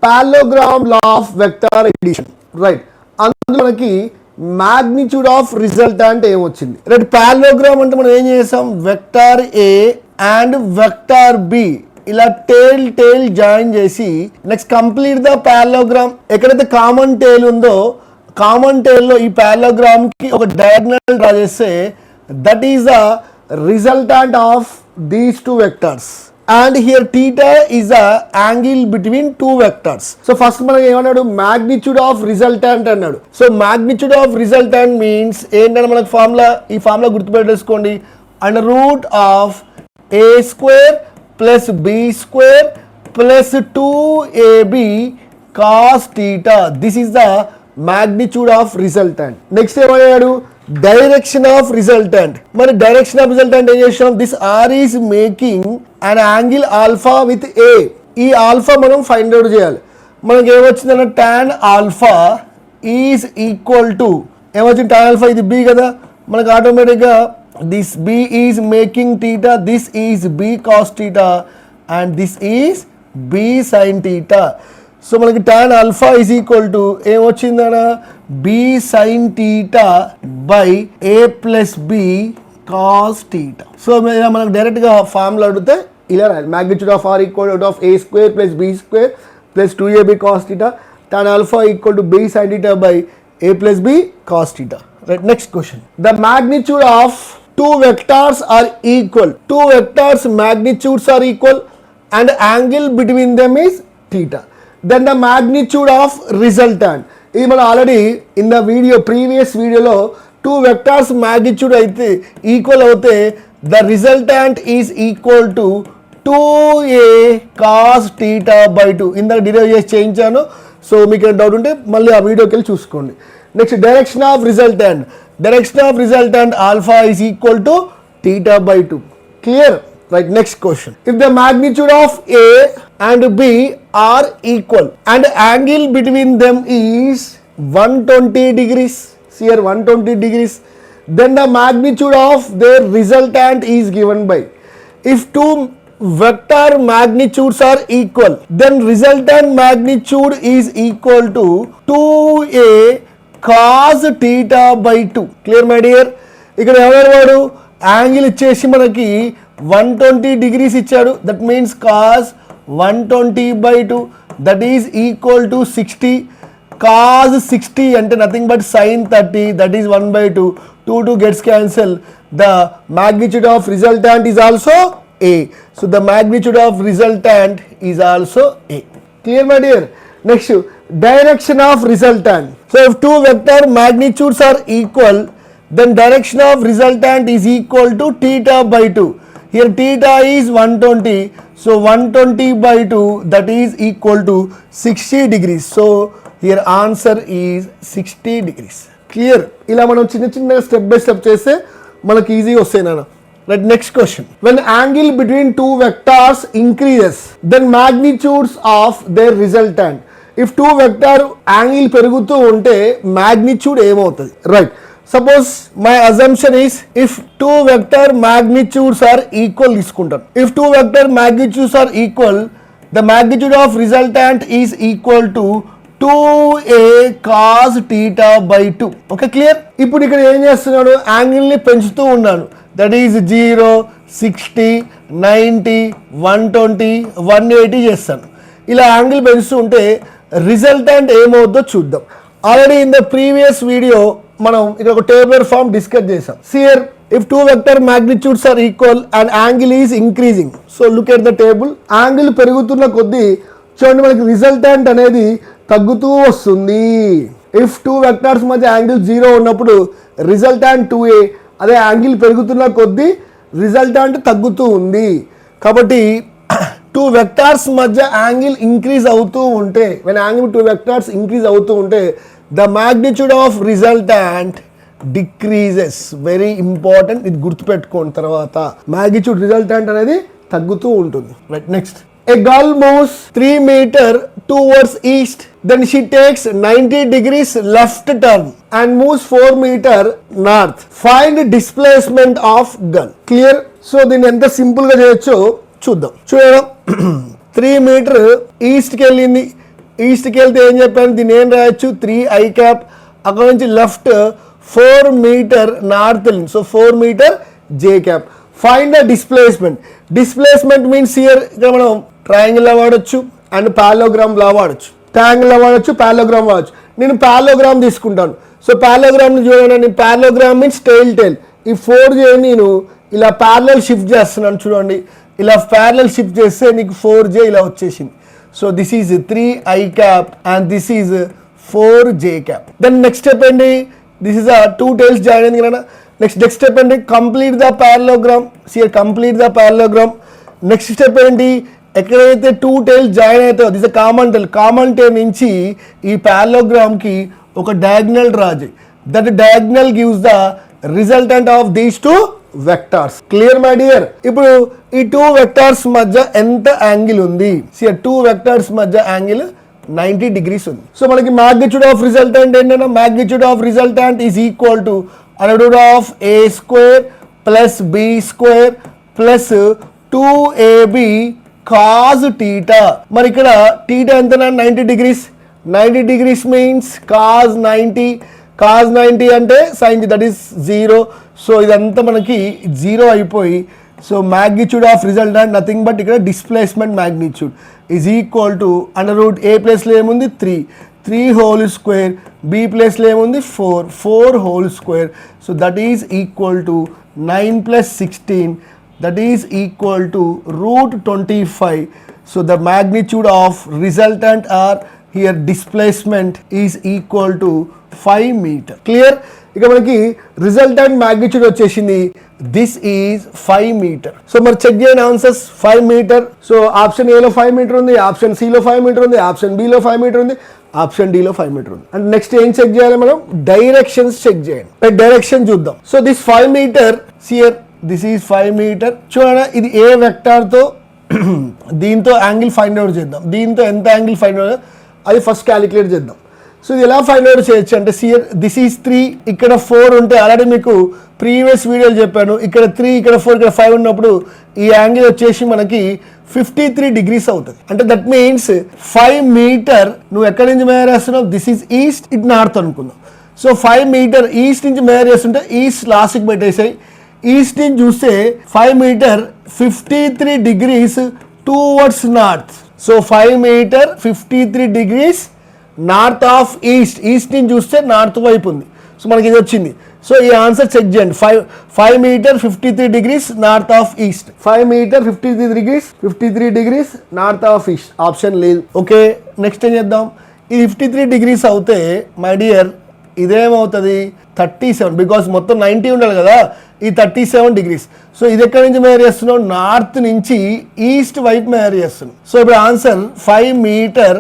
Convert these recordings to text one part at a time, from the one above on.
Parallelogram law of vector addition, right. అందులో మనకి magnitude of resultant ఏమొచ్చింది, రైట్. పారలోగ్రామ్ అంటే మనం ఏం చేసాం, vector A and vector B ఇలా టేల్ జాయిన్ చేసి నెక్స్ట్ కంప్లీట్ ద పారలోగ్రామ్. ఎక్కడైతే కామన్ టేల్ ఉందో కామన్ టేల్లో ఈ పారలోగ్రామ్ కి ఒక డయాగ్నల్ డ్రా చేస్తే that is the resultant of these two vectors. And here theta is the angle between two vectors. So first మనకి ఏమన్నాడు, magnitude of resultant అన్నాడు. So magnitude of resultant means ఏంటంటే మనకు ఈ ఫార్ములా గుర్తుపెట్టేసుకోండి, under root of a square plus b square plus 2ab cos theta. This is the magnitude of resultant. Next ఏమన్నాడు, direction of resultant. మరి direction of resultant ఏం చేసాం, this R is making and angle alpha with A. ఈ alpha మనం find out చేయాలి. మనకి ఏమొచ్చిందన్న tan alpha is equal to ఏమొచ్చింది, టాన్ ఆల్ఫా ఇది బి కదా, మనకు ఆటోమేటిక్గా this B is making theta, this is B cos theta and this is B sine theta. So మనకి tan alpha is equal to ఏమొచ్చిందన్న B sine theta by A plus B cos theta. So మనకు డైరెక్ట్గా formula అడిగితే ఇలా రాయాలి, magnitude of R equal to of A square plus B square plus 2ab cos theta, tan alpha equal to B sine theta by A plus B cos theta, right. Next question, the magnitude of two vectors are equal, two vectors magnitudes are equal and angle between them is theta, then the magnitude of resultant. ఇది మనం already in the video previous వీడియోలో two vectors magnitude అయితే equal అవుతే the resultant is equal to 2a cos theta by 2 ఇందాక derive చేసి చేయించాను. So మీకు doubt ఉంటే మళ్ళీ ఆ వీడియోకి వెళ్ళి చూసుకోండి. Next direction of resultant, direction of resultant alpha is equal to theta by 2. Clear, right. Next question, if the magnitude of a and b are equal and angle between them is 120 degrees, here 120 degrees, then the magnitude of their resultant is given by, if two vector magnitudes are equal then resultant magnitude is equal to 2a cos theta by 2. Clear my dear. ఇక్కడ ఎవరు వాడు angle ఇచ్చేసి మనకి 120 degrees ఇచ్చాడు, that means cos 120 by 2 that is equal to 60. Cos 60 అంటే nothing but sin 30, that is 1 by 2. 2 gets cancelled. The magnitude of resultant is also a. So the magnitude of resultant is also a. Clear my dear. Next, direction of resultant. So if two vector magnitudes are equal then direction of resultant is equal to theta by 2. Here theta is 120, so 120 by 2 that is equal to 60 degrees. So here answer is 60 degrees. Clear. ఇలా మనం చిన్న step by step చేస్తే మనకి ఈజీగా వస్తాయి నాన్న. Right, next question. When angle between two vectors increases then magnitudes of their resultant. If two vector angle పెరుగుతూ ఉంటే magnitude ఏమవుతుంది, right. Suppose my assumption is if two vector magnitudes are equal తీసుకుంటాను. If two vector magnitudes are equal, the magnitude of resultant is equal to 2a cos theta by 2. Okay, clear? ఇప్పుడు ఇక్కడ ఏం చేస్తున్నాను, angle ని పెంచుతూ ఉన్నాను. That is 0, 60, 90, 120, 180 చేస్తాను. ఇలా యాంగిల్ పెంచుతూ ఉంటే రిజల్టెంట్ ఏమవుతుందో చూద్దాం. Already in the previous video మనం ఇక్కడ ఒక టేబులర్ ఫామ్ డిస్కస్ చేసాం. Here if two vector magnitudes are equal and angle is increasing, so look at the table. Angle పెరుగుతున్న కొద్దీ చూడండి మనకి రిజల్టెంట్ అనేది తగ్గుతూ వస్తుంది. ఇఫ్ టూ వెక్టర్స్ మధ్య యాంగిల్ 0 ఉన్నప్పుడు రిజల్టెంట్ 2a, అదే యాంగిల్ పెరుగుతున్న కొద్దీ రిజల్టెంట్ తగ్గుతూ ఉంది. కాబట్టి టూ వెక్టార్స్ మధ్య యాంగిల్ ఇంక్రీజ్ అవుతూ ఉంటే, when angle two vectors increase అవుతూ ఉంటే the magnitude of resultant decreases. Very important, ఇది గుర్తుపెట్టుకోండి. తర్వాత మ్యాగ్నిట్యూడ్ రిజల్టెంట్ అనేది తగ్గుతూ ఉంటుంది. Right, next. A girl moves 3 meters towards east, then she takes 90 degrees left turn and moves 4 meters north. Find displacement of girl. Clear? So దీన్ని ఎంత simple గా చేయొచ్చో చూద్దాం. చూడండి, 3 meters ఈస్ట్ కి వెళ్ళింది, ఈస్ట్కి వెళ్తే ఏం చెప్పాను, దీన్ని ఏం రాయొచ్చు 3i క్యాప్. అక్కడ నుంచి left 4 meter north, so 4 meter J cap. Find the displacement. Displacement means here ఇక్కడ మనం ట్రయాంగిల్ వాడచ్చు అండ్ పాలోగ్రామ్ లా వాడచ్చు. ట్రయాంగిల్ వాడచ్చు, పాలోగ్రామ్ వాడచ్చు. నేను పాలోగ్రామ్ తీసుకుంటాను. సో పాలోగ్రామ్ని చూడండి, పాలోగ్రామ్ మీన్స్ టైల్. ఈ 4j నేను ఇలా ప్యారలల్ షిఫ్ట్ చేస్తున్నాను చూడండి. ఇలా ప్యారలల్ షిఫ్ట్ చేస్తే నీకు 4j ఇలా వచ్చేసింది. So this is 3i cap and this is 4j cap. Then next step ఏంటి, దిస్ ఈజ్ 2 tails జాయిన్ అయింది కదా. నెక్స్ట్ స్టెప్ ఏంటి, complete the parallelogram. See here complete the parallelogram. Next step ఏంటి, ఎక్కడైతే 2 tails జాయిన్ అవుతాయో this common tail. Common tail నుంచి ఈ ప్యారలోగ్రామ్కి ఒక డయాగ్నల్ డ్రా చేయి. That diagonal gives the resultant of these 2 vectors. Clear my dear. ఇప్పుడు ఈ 2 వెక్టార్స్ మధ్య ఎంత యాంగిల్ ఉంది, 2 వెక్టార్స్ మధ్య యాంగిల్ 90 degrees ఉంది. సో మనకి మ్యాగ్నిట్యూడ్ ఆఫ్ రిజల్టెంట్ ఏంటంటే, magnitude of resultant is equal to √a² plus b² plus 2ab cos θ. మరి ఇక్కడ θ ఎంత, 90 degrees. 90 degrees means cos 90. cos 90 అంటే sin, దట్ ఈస్ 0. సో ఇదంతా మనకి 0 అయిపోయి, so magnitude of resultant nothing but ఇక్కడ displacement magnitude is equal to √a ప్లేస్లో ఏముంది 3 హోల్ స్క్వేర్, b ప్లేస్లో ఏముంది 4 whole square. So that is equal to 9 + 16, that is equal to √25. So the magnitude of resultant or here displacement is equal to 5 meter. Clear. ఇక మనకి resultant magnitude వచ్చేసింది, this is 5 meter. So మరి check చేయని answers 5 meter. So option ఏలో 5 meter ఉంది, option సిలో 5 meter ఉంది, option బిలో 5 మీటర్ ఉంది, ఆప్షన్ డిలో 5 మీటర్ ఉంది. అండ్ నెక్స్ట్ ఏం చెక్ చేయాలి మనం, డైరెక్షన్స్ చెక్ చేయండి. డైరెక్షన్ చూద్దాం. So this 5 meter see here, this is 5 meter. చూడండి, ఇది ఏ వెక్టార్తో దీంతో యాంగిల్ ఫైండ్ అవుట్ చేద్దాం. దీంతో ఎంత యాంగిల్ ఫైండ్ అవుట్ అది ఫస్ట్ క్యాలిక్యులేట్ చేద్దాం. సో ఇది ఎలా ఫైండ్ అవుట్ చేయొచ్చు అంటే, సియర్ దిస్ ఈజ్ 3, ఇక్కడ 4 ఉంటే ఆల్రెడీ మీకు ప్రీవియస్ వీడియోలు చెప్పాను. ఇక్కడ 3, ఇక్కడ 4, ఇక్కడ 5 ఉన్నప్పుడు ఈ యాంగిల్ వచ్చేసి మనకి 53 degrees అవుతుంది. అంటే దట్ మీన్స్ 5 మీటర్ నువ్వు ఎక్కడి నుంచి మెజర్ చేస్తున్నావు, this is east, it north అనుకుందాం. సో 5 మీటర్ ఈస్ట్ నుంచి మెజర్ చేస్తుంటే ఈస్ట్ లాస్ట్కి పెట్టేసాయి. ఈస్ట్ నుంచి చూస్తే 5 meter 53 degrees towards north. So 5 meter 53 degrees north of east. East నుంచి చూస్తే నార్త్ వైపు ఉంది. సో మనకి ఇది వచ్చింది. సో ఈ ఆన్సర్ చెక్ చేయండి. 5 meter 53 degrees north of east. 5 meter 53 degrees north of east. Option లేదు. ఓకే, నెక్స్ట్ ఏం చేద్దాం. ఇది 53 degrees అవుతే మై డియర్ ఇదేమవుతుంది 37, బికాస్ మొత్తం 90 ఉండాలి కదా, ఈ 37 degrees. సో ఇది ఎక్కడి నుంచి మెజర్ చేస్తున్నావు, నార్త్ నుంచి ఈస్ట్ వైపు మెజర్ చేస్తున్నాం. సో ఇప్పుడు ఆన్సర్ 5 మీటర్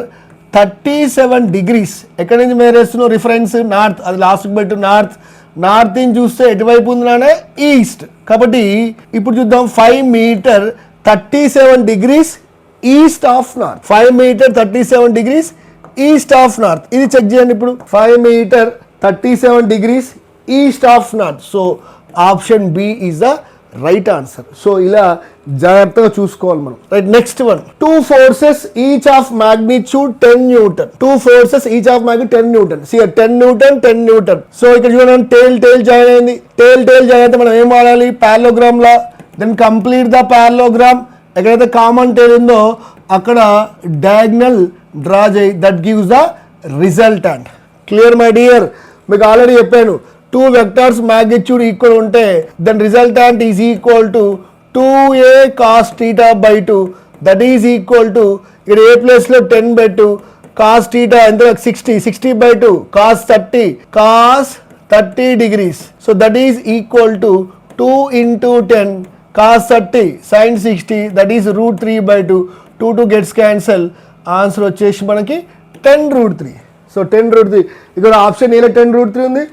37 degrees ఎక్కడి నుంచి మెజర్ చేస్తున్నావు, రిఫరెన్స్ నార్త్, అది లాస్ట్కి పెట్టు. నార్త్ నుంచి చూస్తే ఎటువైపు ఉందనే ఈస్ట్. కాబట్టి ఇప్పుడు చూద్దాం, 5 meter 37 degrees east of north. 5 meter 37 degrees east of north. ఇది చెక్ చేయండి. ఇప్పుడు 5 meter 37 degrees east of north. So option B is the right answer. So ఇలా జాగ్రత్తగా చూసుకోవాలి మనం. Right, next one, 2 forces each of magnitude 10 Newton. 2 forces each of magnitude 10 Newton. See 10 Newton. So ఇక్కడ చూడండి, టేల్ join అయింది. టేల్ join అయితే మనం ఏం వాడాలి, parallelogram law. Then complete the parallelogram. ఎక్కడైతే కామన్ టేల్ ఉందో అక్కడ డయాగ్నల్ డ్రా చేయి. That gives the resultant. Clear my dear. మీకు ఆల్రెడీ చెప్పాను, 2 వెక్టార్స్ మ్యాగ్నిట్యూడ్ ఈక్వల్ ఉంటే then resultant is equal to 2a cos θ/2. That is equal to ఇక్కడ A ప్లేస్లో 10/2 cos θ ఎంత 60/2 cos 30 degrees. So that is equal to 2 × 10 cos 30 sin 60, that is √3/2. 2 gets cancel. Answer వచ్చేసి మనకి 10√3. So 10√3 ఇక్కడ option ఏలో 10√3 ఉంది,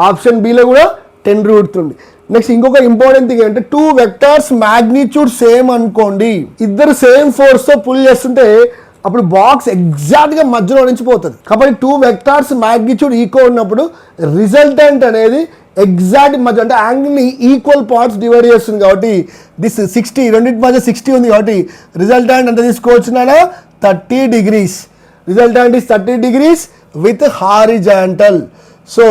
option below కూడా 10√3 ఉంది. నెక్స్ట్ ఇంకొక ఇంపార్టెంట్ థింగ్ ఏంటంటే, 2 వెక్టార్స్ మ్యాగ్నిట్యూడ్ సేమ్ అనుకోండి, ఇద్దరు సేమ్ ఫోర్స్తో పుల్ చేస్తుంటే అప్పుడు బాక్స్ ఎగ్జాక్ట్గా మధ్యలో నుంచి పోతుంది. కాబట్టి 2 వెక్టార్స్ మ్యాగ్నిట్యూడ్ ఈక్వల్ ఉన్నప్పుడు రిజల్టెంట్ అనేది ఎగ్జాక్ట్ మధ్య, అంటే యాంగిల్ని ఈక్వల్ పార్ట్స్ డివైడ్ చేస్తుంది. కాబట్టి దిస్ 60, రెండింటి మధ్య 60 ఉంది. కాబట్టి రిజల్టెంట్ ఎంత తీసుకోవచ్చునా 30 degrees. Resultant is 30 degrees with horizontal. So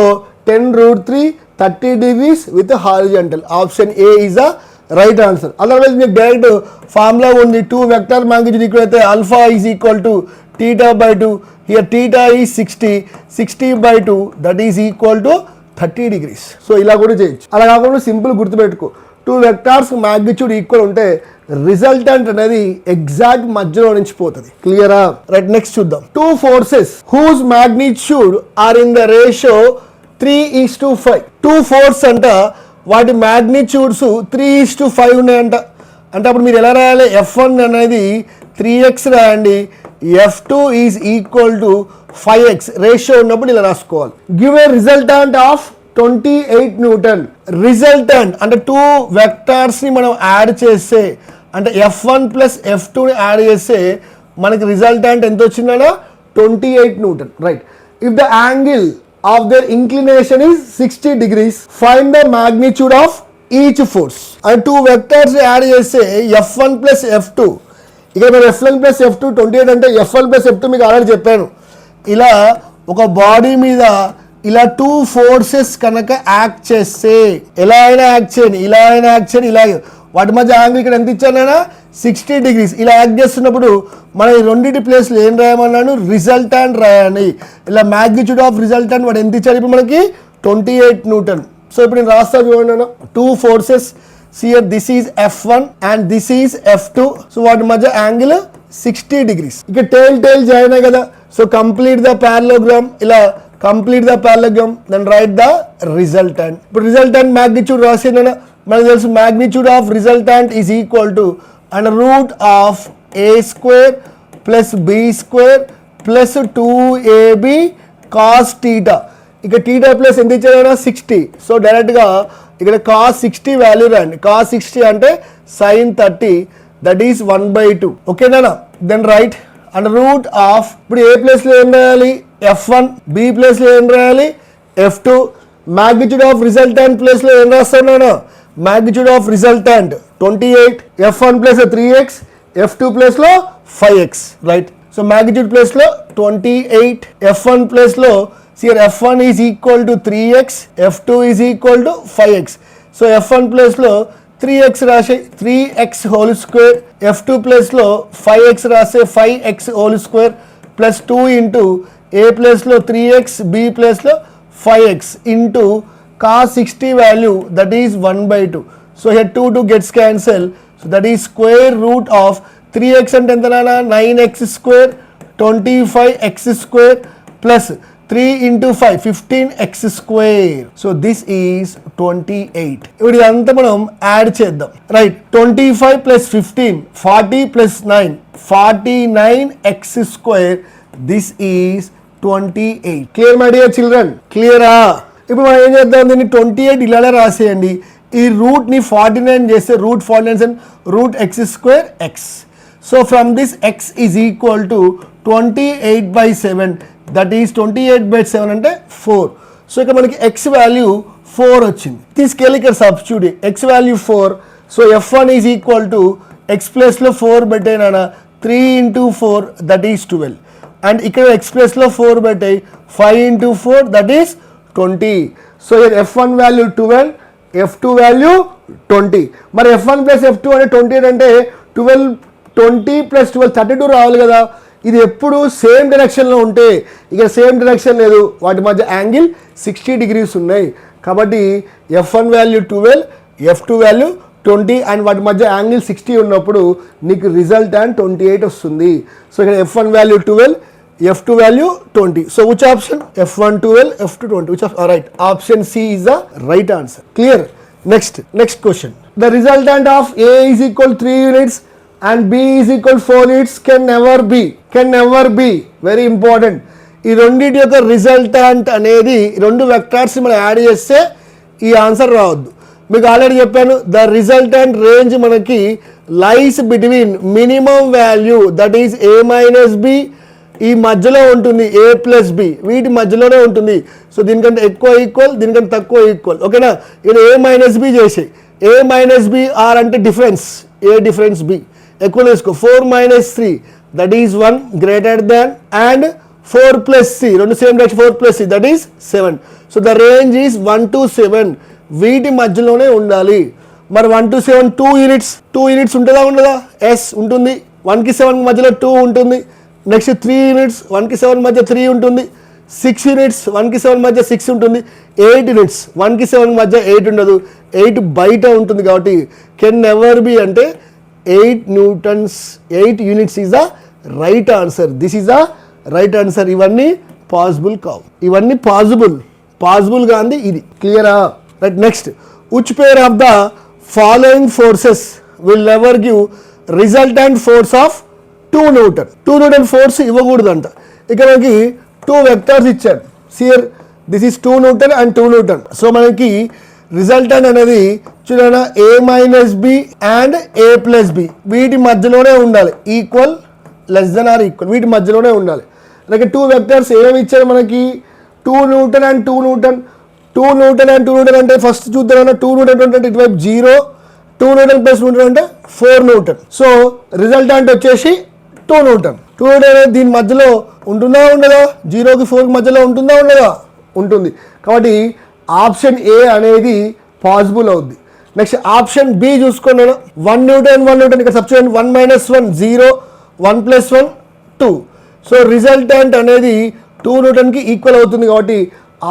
10 root 3 30 degrees with horizontal. Option A is the right answer. Otherwise మీకు డైరెక్ట్ ఫార్ములా ఉంది 2 వెక్టర్ మ్యాగ్నిట్యూడ్ ఈక్వల్ అయితే alpha is equal to theta by 2. Here theta is 60 by 2 that is equal to 30 degrees. So ఇలా కూడా చేయొచ్చు. అలా కాకుండా simple గుర్తుపెట్టుకో 2 vectors magnitude equal ఉంటే రిజల్టెంట్ అనేది ఎగ్జాక్ట్ మధ్యలో నుంచి పోతుంది. క్లియరా? రైట్, నెక్స్ట్ చూద్దాం. 2 forces whose magnitude are in the ratio 3:5. 2 force అంట వాటి మ్యాగ్నిట్యూడ్స్ 3:5 ఉన్నాయంట. అంటే అప్పుడు మీరు ఎలా రాయాలి? F1 అనేది 3x రాయండి, F2 is equal to 5x. Ratio ఉన్నప్పుడు ఇలా రాసుకోవాలి. Give a resultant of 28 Newton. Resultant అంటే 2 వెక్టార్స్ని మనం యాడ్ చేస్తే అంటే F1 ప్లస్ F2ని యాడ్ చేస్తే మనకి రిజల్టాంట్ ఎంత వచ్చిందన్నా 28 Newton. Right. If the angle of their inclination is 60 degrees, find the magnitude of each force. And 2 vectors add చేస్తే F1 plus F2, ఇక్కడ మీరు F1 plus F2 28 అంటే F1 plus F2 మీకు already చెప్పాను. ఇలా ఒక బాడీ మీద ఇలా 2 ఫోర్సెస్ కనుక యాక్ట్ చేస్తే ఎలా అయినా యాక్ట్ చేయండి, ఇలా అయినా యాక్ట్ చేయండి, ఇలా వాటి మధ్య యాంగిల్ ఇక్కడ ఎంత ఇచ్చానైనా 60 degrees. ఇలా యాక్ట్ చేస్తున్నప్పుడు మనం ఈ రెండింటి ప్లేస్లో ఏం రాయమన్నాను? రిజల్టాంట్ రాయాలి. ఇలా మ్యాగ్నిట్యూడ్ ఆఫ్ రిజల్టాంట్ వాడు ఎంత ఇచ్చారు ఇప్పుడు మనకి? 28 న్యూటన్. సో ఇప్పుడు నేను రాస్తా చూడండి. 2 forces, here this is F1 and this is F2. So వాటి మధ్య యాంగిల్ 60 degrees. ఇక టైల్ జాయిన్ అయ్యి కదా. So complete the parallelogram. ఇలా complete the parallelogram, then write the resultant. ఇప్పుడు రిజల్టాంట్ మ్యాగ్నిట్యూడ్ రాసిందన మనకు తెలుసు. Magnitude of resultant is equal to under root of a square plus b square plus 2ab cos theta. ఇక theta plus ఎంత ఇచ్చారైనా 60. So డైరెక్ట్గా ఇక్కడ cos 60 value రండి. cos 60 అంటే sin 30 దట్ ఈస్ 1/2. ఓకేనా? Then write under root of, ఇప్పుడు A ప్లేస్లో ఏం రాయాలి? F1. బి ప్లేస్లో ఏం రాయాలి? F2. మ్యాగ్నిట్యూడ్ ఆఫ్ రిజల్టాంట్ ప్లేస్లో ఏం రాస్తున్నాను? Magnitude of resultant 28. F1 plus 3x, F2 ప్లేస్లో 5x. రైట్. సో మ్యాగ్నిట్యూడ్ ప్లేస్లో 28, F1 ప్లేస్లో here F1 is equal to 3x, F2 is equal to 5x. So F1 ప్లేస్లో 3x రాసే 3x హోల్ స్క్వేర్, F2 ప్లేస్లో 5x రాసే 5x whole square plus 2 into A ప్లేస్లో 3x, B ప్లేస్లో 5x into cos 60 value that is 1/2. So here 2 gets cancelled. So that is square root of 3x అంటే ఎంత నాన్న? 9x square, 25x square plus 3 into 5 15x square. So this is 28. ఇప్పుడు ఇదంతా మనం add చేద్దాం. Right. 25 plus 15 40 plus 9 49x square. This is 28. Clear my dear children? Clear-ఆ? ఇప్పుడు మనం ఏం చేద్దాం? దీన్ని 28 ఇలానే రాసేయండి. ఈ రూట్ని 49 చేస్తే root 49 and root X square X. So from this X is equal to 28/7 that is 28/7 అంటే 4. సో ఇక్కడ మనకి ఎక్స్ వాల్యూ 4 వచ్చింది. తీసుకెళ్ళి ఇక్కడ substitute X value 4. So F1 is equal to X ప్లేస్లో 4 పెట్టేనా 3 into 4 దట్ ఈస్ 12. అండ్ ఇక్కడ X ప్లేస్లో 4 పెట్టాయి 5 into 4 that is 20. So here F1 value 12, F2 value 20. మరి F1 ప్లస్ F2 అంటే 28 అంటే 12 20 ప్లస్ 12 32 రావాలి కదా. ఇది ఎప్పుడు సేమ్ డైరెక్షన్లో ఉంటే ఇక్కడ సేమ్ డైరెక్షన్ లేదు, వాటి మధ్య యాంగిల్ 60 degrees ఉన్నాయి. కాబట్టి F1 value 12, F2 value 20 and వాటి మధ్య యాంగిల్ 60 ఉన్నప్పుడు నీకు రిజల్టాంట్ 28 వస్తుంది. సో ఇక్కడ F1 value 12, F2 value 20. So which option? F1 12, F2 20. Which option? Alright. Option C is the right answer. Clear? Next question. The resultant of A is equal 3 units and B is equal 4 units can never be. Very important. ఈ రెండింటి యొక్క resultant అనేది రెండు vectors మనం add చేస్తే ఈ answer రావద్దు. మీకు ఆల్రెడీ చెప్పాను ద రిజల్టెంట్ రేంజ్ మనకి lies between minimum value that is A minus B ఈ మధ్యలో ఉంటుంది, A plus B వీటి మధ్యలోనే ఉంటుంది. సో దీనికంటే ఎక్కువ ఈక్వల్, దీనికంటే తక్కువ ఈక్వల్. ఓకేనా? ఇక్కడ A minus B చేసి A minus B R అంటే డిఫరెన్స్, A డిఫరెన్స్ B ఎక్కువ తీసుకో. 4 minus 3 that is 1 greater than and 4 plus C, రెండు same direction 4 plus C that is 7. So the range is 1 to 7, వీటి మధ్యలోనే ఉండాలి. మరి 1 to 7 2 యూనిట్స్ ఉంటుందా ఉండదా? ఎస్ ఉంటుంది. 1కి 7 మధ్యలో 2 ఉంటుంది. నెక్స్ట్ 3 యూనిట్స్ 1కి 7 మధ్య 3 ఉంటుంది. 6 యూనిట్స్ 1కి 7 మధ్య 6 ఉంటుంది. 8 యూనిట్స్ 1కి 7 మధ్య 8 ఉండదు, 8 బయట ఉంటుంది. కాబట్టి కెన్ నెవర్ బి అంటే 8 newtons 8 units is the right answer. This is the right answer. ఇవన్నీ పాసిబుల్ కావు, ఇవన్నీ పాసిబుల్ గాంది ఇది. క్లియరా? Right. Next, which pair of the following forces will never give resultant force of 2 Newton? 2 Newton force ఇవ్వకూడదంట. ఇక్కడ మనకి 2 వెక్టర్స్ ఇచ్చాడు. See here this is 2 Newton and 2 Newton. So మనకి రిజల్టెంట్ అనేది చూడండి a minus B and a plus B, వీటి మధ్యలోనే ఉండాలి. Equal, less than or equal, వీటి మధ్యలోనే ఉండాలి. అలాగే 2 వెక్టర్స్ ఏమేమి ఇచ్చారు మనకి? 2 Newton and 2 Newton. 2 Newton and 2 Newton అంటే ఫస్ట్ చూద్దాం. 2 Newton అంటే ఇటువైపు 0, 2 Newton ప్లస్ Newton అంటే 4 Newton. సో రిజల్టెంట్ వచ్చేసి 2 Newton. 2 Newton అనేది దీని మధ్యలో ఉంటుందా ఉండదా? 0కి 4కి మధ్యలో ఉంటుందా ఉండదా? ఉంటుంది. కాబట్టి ఆప్షన్ ఏ అనేది పాసిబుల్ అవుద్ది. నెక్స్ట్ ఆప్షన్ బి చూసుకోండి. 1 Newton 1 Newton ఇక్కడ substitute 1 minus 1 0, 1 plus 1 2. So resultant అనేది 2 Newtonకి ఈక్వల్ అవుతుంది. కాబట్టి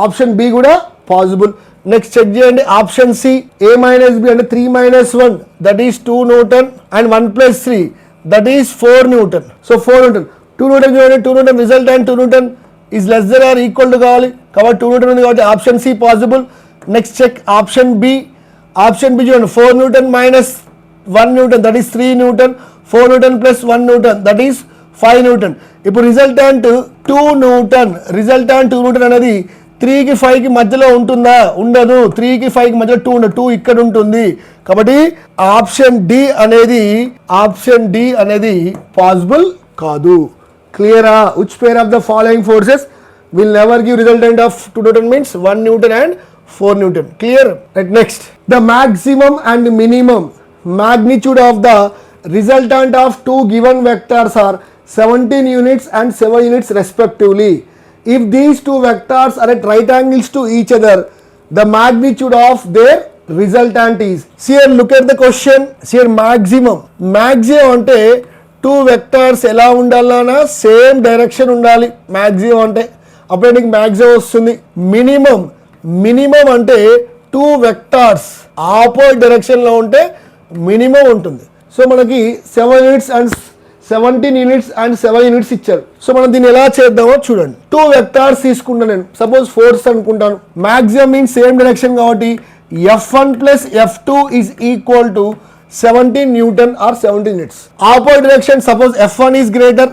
ఆప్షన్ బి కూడా పాసిబుల్. నెక్స్ట్ చెక్ చేయండి option C, a minus B అంటే 3 minus 1 that is 2 Newton and 1 plus 3 that is 4 Newton. So 4 Newton 2 Newton చూడండి, 2 Newton resultant 2 Newton is less than or equal to కావాలి. కాబట్టి 2 Newton ఉంది కాబట్టి option C possible. Next check option B. Option B చూడండి 4 Newton minus 1 Newton that is 3 Newton, 4 Newton plus 1 Newton that is 5 Newton. ఇప్పుడు resultant 2 Newton, resultant 2 Newton అనేది 3కి 5కి మధ్యలో ఉంటుందా? ఉండదు. 3కి 5కి మధ్యలో 2 ఉండదు, 2 ఇక్కడ ఉంటుంది. కాబట్టి ఆప్షన్ డి అనేది పాసిబుల్ కాదు. క్లియరా? which pair of the following forces will never give resultant of 2 Newton means 1 Newton and 4 Newton. Clear? Right. Next, the maximum and minimum magnitude of the resultant of two given vectors are 17 units and 7 units respectively. If these two vectors are at right angles to each other, the magnitude of their resultant is. Here look at the question. Here maximum అంటే 2 vectors ఎలా ఉండాలన్నా same direction ఉండాలి maximum అంటే, అప్పుడే నీకు maximum వస్తుంది. Minimum అంటే 2 vectors opposite డైరెక్షన్లో ఉంటే మినిమం ఉంటుంది. సో మనకి 7 units and 17 units and 7 units ఇచ్చారు. సో మనం దీన్ని ఎలా చేద్దామో చూడండి. 2 వెక్టార్స్ తీసుకుంటాను నేను, సపోజ్ ఫోర్స్ అనుకుంటాను. మ్యాక్సిమం మీన్స్ సేమ్ డైరెక్షన్ కాబట్టి F1 plus F2 is equal to 17 Newton or 17 units. Opposite direction, suppose F1 is greater,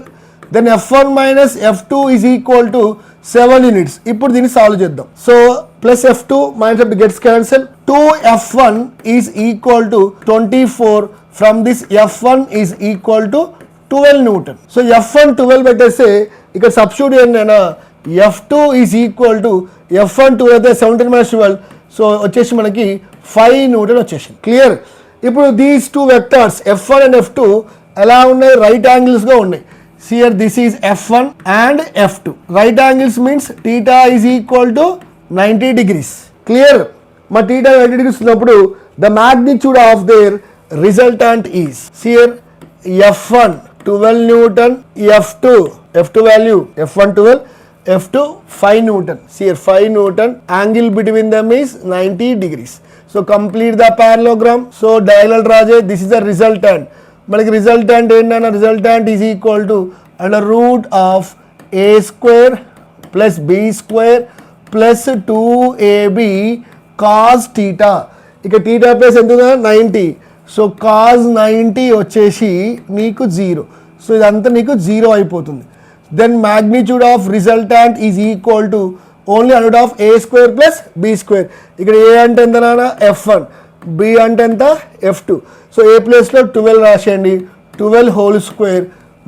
then F1 minus F2 is equal to 7 units. ఇప్పుడు దీన్ని సాల్వ్ చేద్దాం. So plus F2 minus F2 gets cancelled. 2F1 is equal to 24. From this F1 is equal to 12 Newton. So F1 12 పెట్టేస్తే ఇక్కడ substitute ఏంటైనా F2 is equal to F1 12 అయితే 17 minus 12, so వచ్చేసి మనకి 5 Newton వచ్చేసింది. Clear? ఇప్పుడు these 2 vectors F1 and F2 ఎలా ఉన్నాయి? Right యాంగిల్స్గా ఉన్నాయి. Here this is F1 and F2. Right angles means theta is equal to 90 degrees. Clear? మా theta 90 degrees ఉన్నప్పుడు the magnitude of their resultant is here F1 12 Newton, F2 value F1 12, F2 5 Newton. Here 5 Newton, angle between them is 90 degrees. So complete the parallelogram. So diagonal draw చేయి. This is the resultant. మనకి resultant ఏంటన్నా, resultant is equal to under root of a square plus b square plus 2ab cos theta. ఇక theta plus ఎంత 90. So cos 90 వచ్చేసి నీకు 0. So ఇదంతా నీకు 0 అయిపోతుంది. Then magnitude of resultant is equal to only under of a square plus b square. ఇక్కడ a అంటే ఎంత నాన్న F1, b అంటే ఎంత F2. సో a ప్లేస్లో 12 రాసేయండి, 12 హోల్ స్క్వేర్.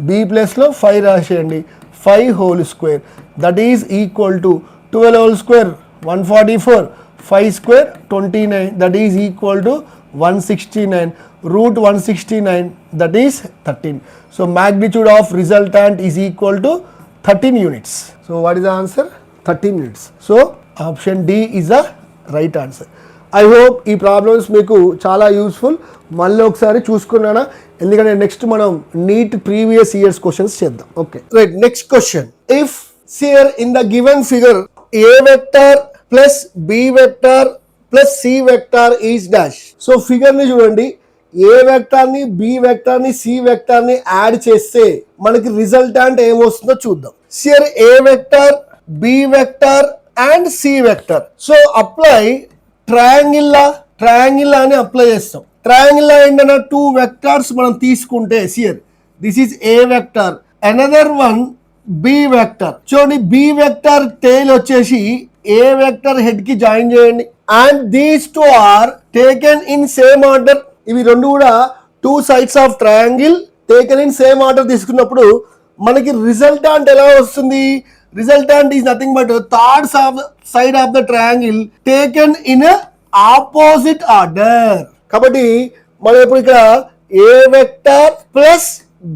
b ప్లేస్లో 5 రాసేయండి, 5 whole square. That is equal to 12 whole square 144, 5 square 29. That is equal to 169. root 169, that is 13. So magnitude of resultant is equal to 13 units. So what is the answer? 13 units. So option D is the right answer. I hope ఈ problems మీకు చాలా useful. మళ్ళీ ఒకసారి చూసుకున్నానా, ఎందుకంటే next మనం neat previous years questions చేద్దాం. Okay right, next question. If here in the given figure a vector plus b vector plus c vector is dash. So figure ని చూడండి, ఏ వెక్టర్ ని బి వెక్టర్ ని C vector ని add చేస్తే మనకి resultant ఏమొస్తుందో చూద్దాం. Here A vector, B vector and C vector. So apply triangle అని అప్లై చేస్తాం. ట్రయాంగిల్ ఏంటన్నా, టూ వెక్టర్స్ మనం తీసుకుంటే here this is A vector, another one B vector. చూడండి, బి వెక్టర్ టెయిల్ వచ్చేసి ఏ వెక్టర్ హెడ్ కి జాయిన్ చేయండి. And these two are taken in same order. ఇవి రెండు కూడా two sides of triangle taken in same order తీసుకున్నప్పుడు మనకి resultant ఎలా వస్తుంది? Resultant is nothing but third side of the triangle taken in opposite order. కాబట్టి మనం ఇప్పుడు ఇక్కడ ఏ వెక్టర్ ప్లస్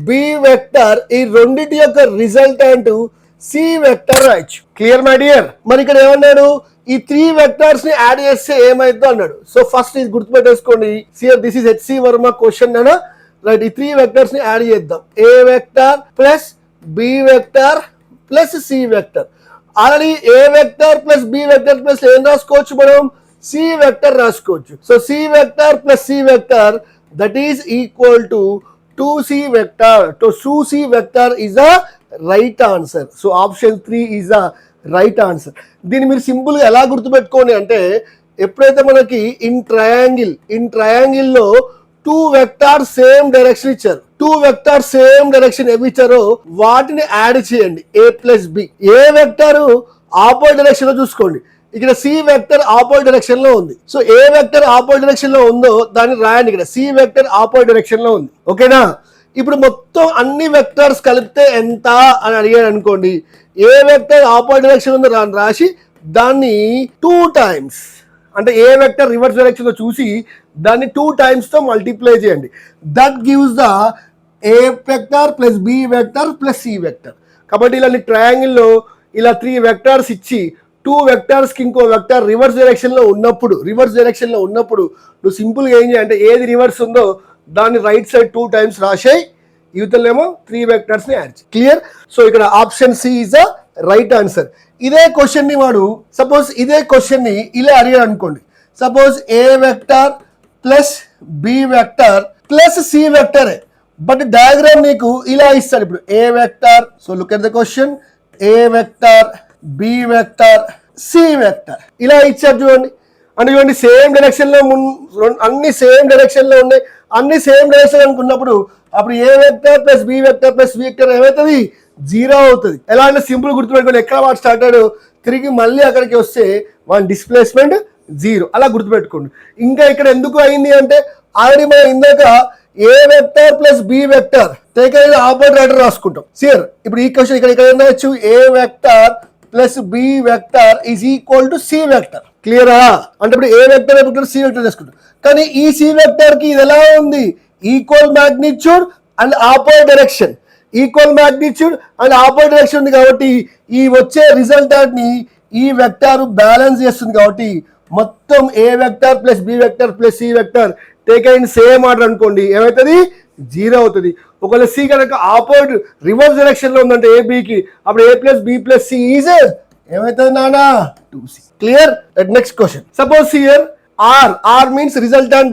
బి వెక్టర్ ఈ రెండింటి యొక్క రిజల్టాంట్ సి వెక్టర్ రాయొచ్చు. Clear my dear? మరి ఇక్కడ ఏమన్నాడు, ఈ త్రీ వెక్టర్స్ ని యాడ్ చేస్తే ఏమైందో అన్నాడు. సో ఫస్ట్ ఇది గుర్తుపెట్టేసుకోండి, this is HC Verma question అన్న రైట్. ఈ త్రీ వెక్టర్స్ ని యాడ్ చేద్దాం. A vector plus B vector plus C vector. Already A vector plus B vector plus ఏం రాసుకోవచ్చు మనం? సి వెక్టర్ రాసుకోవచ్చు. So C vector plus C vector that is equal to 2c vector. So 2c vector is a right answer. So option 3 is a right answer. దీన్ని మీరు simple గా ఎలా గుర్తుపెట్టుకోండి అంటే, ఎప్పుడైతే మనకి ఇన్ ట్రయాంగిల్ లో టూ వెక్టార్ సేమ్ డైరెక్షన్ ఇచ్చారు, టూ వెక్టార్ సేమ్ డైరెక్షన్ ఏమి ఇచ్చారో వాటిని యాడ్ చేయండి. ఏ ప్లస్ బి. ఏ వెక్టర్ ఆపోజిట్ డైరెక్షన్ లో చూసుకోండి, ఇక్కడ సి వెక్టర్ ఆపోజిట్ డైరెక్షన్ లో ఉంది. సో ఏ వెక్టర్ ఆపోజిట్ డైరెక్షన్ లో ఉందో దాన్ని రాయండి. ఇక్కడ సి వెక్టర్ ఆపోజిట్ డైరెక్షన్ లో ఉంది. ఓకేనా? ఇప్పుడు మొత్తం అన్ని వెక్టర్స్ కలిపితే ఎంత అని అడిగాడు అనుకోండి, ఏ వెక్టర్ ఆపోజిట్ డైరెక్షన్ ఉందో రాసి దాన్ని 2 times, అంటే ఏ వెక్టర్ రివర్స్ డైరెక్షన్ లో చూసి దాన్ని 2 times తో మల్టిప్లై చేయండి. That gives the A vector plus B vector plus C vector. కాబట్టి ఇలాంటి ట్రయాంగిల్ లో ఇలా 3 వెక్టర్స్ ఇచ్చి టూ వెక్టర్స్ కి ఇంకో వెక్టర్ రివర్స్ డైరెక్షన్ లో ఉన్నప్పుడు నువ్వు సింపుల్ గా ఏం చేయాలంటే ఏది రివర్స్ ఉందో దాన్ని రైట్ సైడ్ 2 times రాసేయి, యువతలేమో 3 వెక్టర్స్ ని యాడ్ చేయి. క్లియర్? సో ఇక్కడ option C is the right answer. ఇదే క్వశ్చన్ ని వాడు ఇదే క్వశ్చన్ ని ఇలా అడిగాడు అనుకోండి. Suppose A vector plus B vector plus C vector, but diagram నీకు ఇలా ఇస్తాడు. ఇప్పుడు A vector, so look at the question, A vector B vector C vector ఇలా ఇచ్చారు చూడండి. అంటే చూడండి, సేమ్ డైరెక్షన్ లో అన్ని సేమ్ డైరెక్షన్ లో ఉన్నాయి, అన్ని సేమ్ డైరెక్షన్ అనుకున్నప్పుడు అప్పుడు A vector plus B vector plus C vector ఏమవుతుంది? 0 అవుతుంది. ఎలా అంటే సింపుల్ గుర్తుపెట్టుకోండి, ఎక్కడ వాడు స్టార్ట్ అయ్యాడు తిరిగి మళ్ళీ అక్కడికి వస్తే వాడి డిస్ప్లేస్మెంట్ 0. అలా గుర్తుపెట్టుకోండి. ఇంకా ఇక్కడ ఎందుకు అయింది అంటే, ఆల్రెడీ మనం ఇందాక A vector plus B vector taken opposite order రాసుకుంటాం. సియర్ ఇప్పుడు ఈ క్వశ్చన్ ఇక్కడ ఏం రాయొచ్చు? A vector plus B vector is equal to C vector. క్లియరా? అంటే ఇప్పుడు ఏ వెక్టర్ సి వెక్టర్ చేసుకుంటాం. కానీ ఈ సి వెక్టర్ కి ఇది ఎలా ఉంది? Equal magnitude and opposite direction, equal magnitude and opposite direction ఉంది. కాబట్టి ఈ వచ్చే రిజల్టాంట్ ని ఈ వెక్టర్ బ్యాలెన్స్ చేస్తుంది. కాబట్టి మొత్తం A vector plus B vector plus C vector taken in same order అనుకోండి, ఏమవుతుంది? 0 అవుతుంది. ఒకవేళ సి కనుక ఆపోజిట్ రివర్స్ డైరెక్షన్ లో ఉందంటే ఏబికి, అప్పుడు A plus B plus C is ఏమవుతుంది నానా? 2c. Clear? Next question. Suppose here r means resultant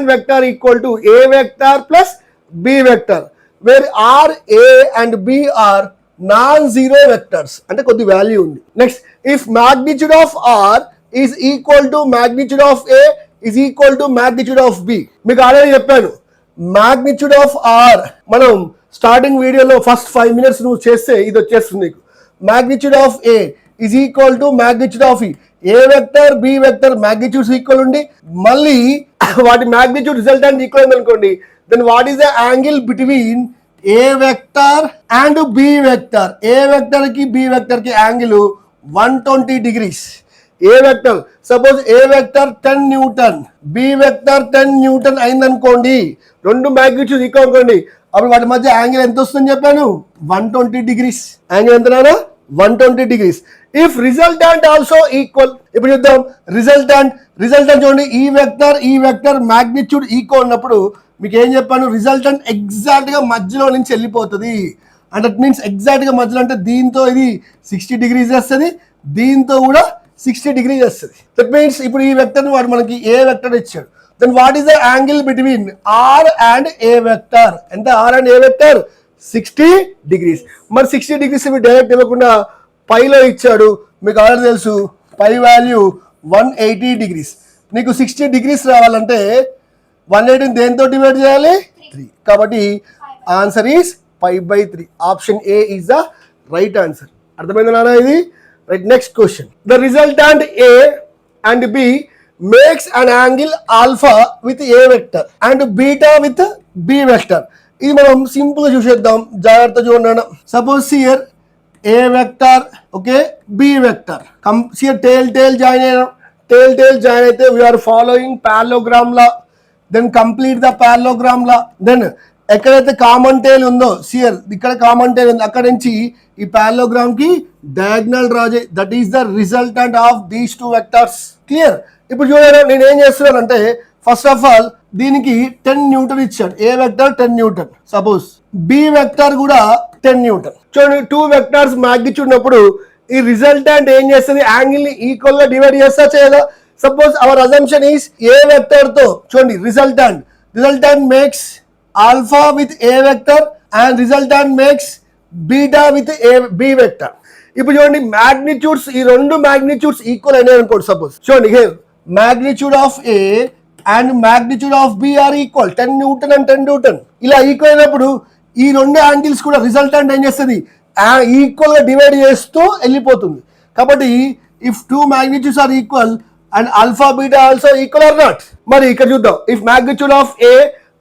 vector equal to a vector plus b vector, where r, a and b are non-zero vectors, అంటే కొద్ది value ఉంది. Next, if magnitude of r is equal to magnitude of a is equal to magnitude of b. మీకు already చెప్పాను, magnitude of r మనం starting వీడియోలో first 5 minutes నువ్వు చేస్తే ఇది వచ్చేస్తుంది నీకు. magnitude of a is equal to magnitude of e. A vector B vector magnitudes equal ఉండి మళ్ళీ వాటి మ్యాగ్నిట్యూడ్ రిజల్టెంట్ ఈక్వల్ ఉంది అనుకోండి, then what is the angle between A vector and B vector? A vector కి B vector కి angle 120 degrees. A vector suppose A vector 10 newton, B vector 10 newton అయిందనుకోండి, రెండు magnitude equal అనుకోండి, అప్పుడు వాటి మధ్య యాంగిల్ ఎంత వస్తుందని చెప్పాను 120 డిగ్రీస్. యాంగిల్ ఎంతనా 120 degrees. If resultant also equal, ఇప్పుడు చూద్దాం రిజల్టాంట్ చూడండి, ఈ వెక్టర్ మ్యాగ్నిట్యూడ్ ఈక్వల్ ఉన్నప్పుడు మీకు ఏం చెప్పాను, రిజల్టెంట్ ఎగ్జాక్ట్ గా మధ్యలో నుంచి వెళ్ళిపోతుంది. అండ్ దట్ మీన్స్ ఎగ్జాక్ట్ గా మధ్యలో అంటే దీంతో ఇది 60 డిగ్రీస్ వస్తుంది, దీంతో కూడా 60 డిగ్రీస్ వస్తుంది. దట్ మీన్స్ ఇప్పుడు ఈ వెక్టర్ వాడు మనకి ఏ వెక్టర్ ఇచ్చాడు. Then what is the angle between R and A vector? ఎంత R and A vector 60 degrees. మరి 60 డిగ్రీస్ మీరు డైరెక్ట్ ఇవ్వకుండా పైలో ఇచ్చాడు, మీకు ఆల్రెడీ తెలుసు పై వాల్యూ 180 డిగ్రీస్. నీకు 60 డిగ్రీస్ రావాలంటే 180 దేంతో డివైడ్ చేయాలి 3. కాబట్టి answer is 5/3. Option A is the right answer. అర్థమైంది నాన్న ఇది? Right. Next question. The resultant A and B makes an angle alpha with A vector and beta with B vector. ఇది మనం సింపుల్ గా చూసేద్దాం, జాగ్రత్త చూడండి. Suppose here A vector, okay, B vector. Here tail join అయ్యాం. Tail join అయితే we are following parallelogram law. Then complete the parallelogram law. Then ఎక్కడైతే common tail ఉందో సియర్, ఇక్కడ కామన్ టేల్ ఉంది, అక్కడ నుంచి ఈ పారలోగ్రామ్ కి డయాగ్నల్ డ్రా చేయి. That is the resultant of these two vectors. Clear? ఇప్పుడు చూడండి నేను ఏం చేస్తున్నానంటే ఫస్ట్ ఆఫ్ ఆల్ దీనికి 10 న్యూటన్ ఇచ్చాడు. A vector 10 newton, suppose B vector కూడా 10 న్యూటన్. చూడండి టూ వెక్టర్స్ మ్యాగ్నిట్యూడ్ ఉన్నప్పుడు ఈ రిజల్టెంట్ ఏం చేస్తుంది, యాంగిల్ ని ఈక్వల్ గా డివైడ్ చేస్తా చేయదా? Suppose our assumption is A vector తో చూడండి resultant makes alpha with A vector and resultant makes beta with A B vector. ఇప్పుడు చూడండి మ్యాగ్నిట్యూడ్స్, ఈ రెండు మ్యాగ్నిట్యూడ్స్ ఈక్వల్ అయినాయి అనుకోండి. సపోజ్ చూడండి magnitude of A and magnitude of B are equal 10 Newton and 10 Newton. ఇలా ఈక్వల్ అయినప్పుడు ఈ రెండు యాంగిల్స్ కూడా రిజల్టెంట్ ఏం చేస్తుంది, ఈక్వల్ గా డివైడ్ చేస్తూ వెళ్ళిపోతుంది. కాబట్టి if two magnitudes are equal and alpha beta also equal or not. మరి ఇక్కడ చూద్దాం, if magnitude of A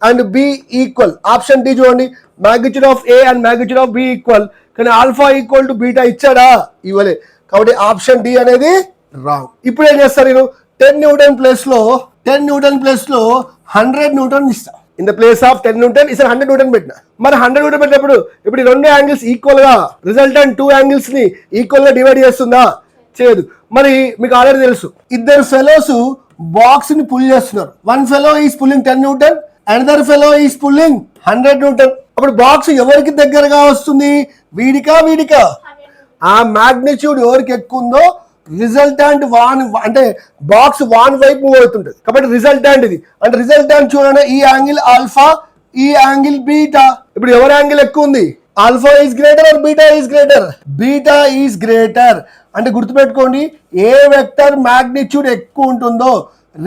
and B equal, option D చూడండి, magnitude of A and magnitude of B equal, కానీ alpha equal to beta ఇచ్చాడా? ఇవ్వలే. కాబట్టి option D అనేది wrong. ఇప్పుడు ఏం చేస్తారు, నేను 10 న్యూటన్ ప్లేస్ లో 100 న్యూటన్ ఇస్తా. In the place of 10 Newton is 100 Newton పెట్టిన. మరి 100 న్యూటన్ పెట్టినప్పుడు ఇప్పుడు రెండు యాంగిల్స్ ఈక్వల్ గా రిజల్టెంట్ టూ యాంగిల్స్ ని ఈక్వల్ గా డివైడ్ చేస్తుందా? చేయదు. మరి మీకు ఆల్రెడీ తెలుసు, ఇద్దరు ఫెలోస్ బాక్స్ ని పుల్ చేస్తున్నారు. One fellow is pulling 10 Newton, another fellow is pulling 100 Newton. అప్పుడు బాక్స్ ఎవరికి దగ్గరగా వస్తుంది, వీడికా? ఆ మ్యాగ్నిట్యూడ్ ఎవరికి ఎక్కువ ఉందో రిజల్టాంట్ వాన్, అంటే బాక్స్ వాన్ వైపు మూవ్ అవుతుంటది. కాబట్టి రిజల్టాంట్ ఇది, అంటే రిజల్టాంట్ చూడండి, ఈ యాంగిల్ ఆల్ఫా, ఈ యాంగిల్ బీటా. ఇప్పుడు ఎవరి యాంగిల్ ఎక్కువ ఉంది, alpha is greater are beta is greater? Beta is greater. అంటే గుర్తుపెట్టుకోండి, ఏ వెక్టర్ మ్యాగ్నిట్యూడ్ ఎక్కువ ఉంటుందో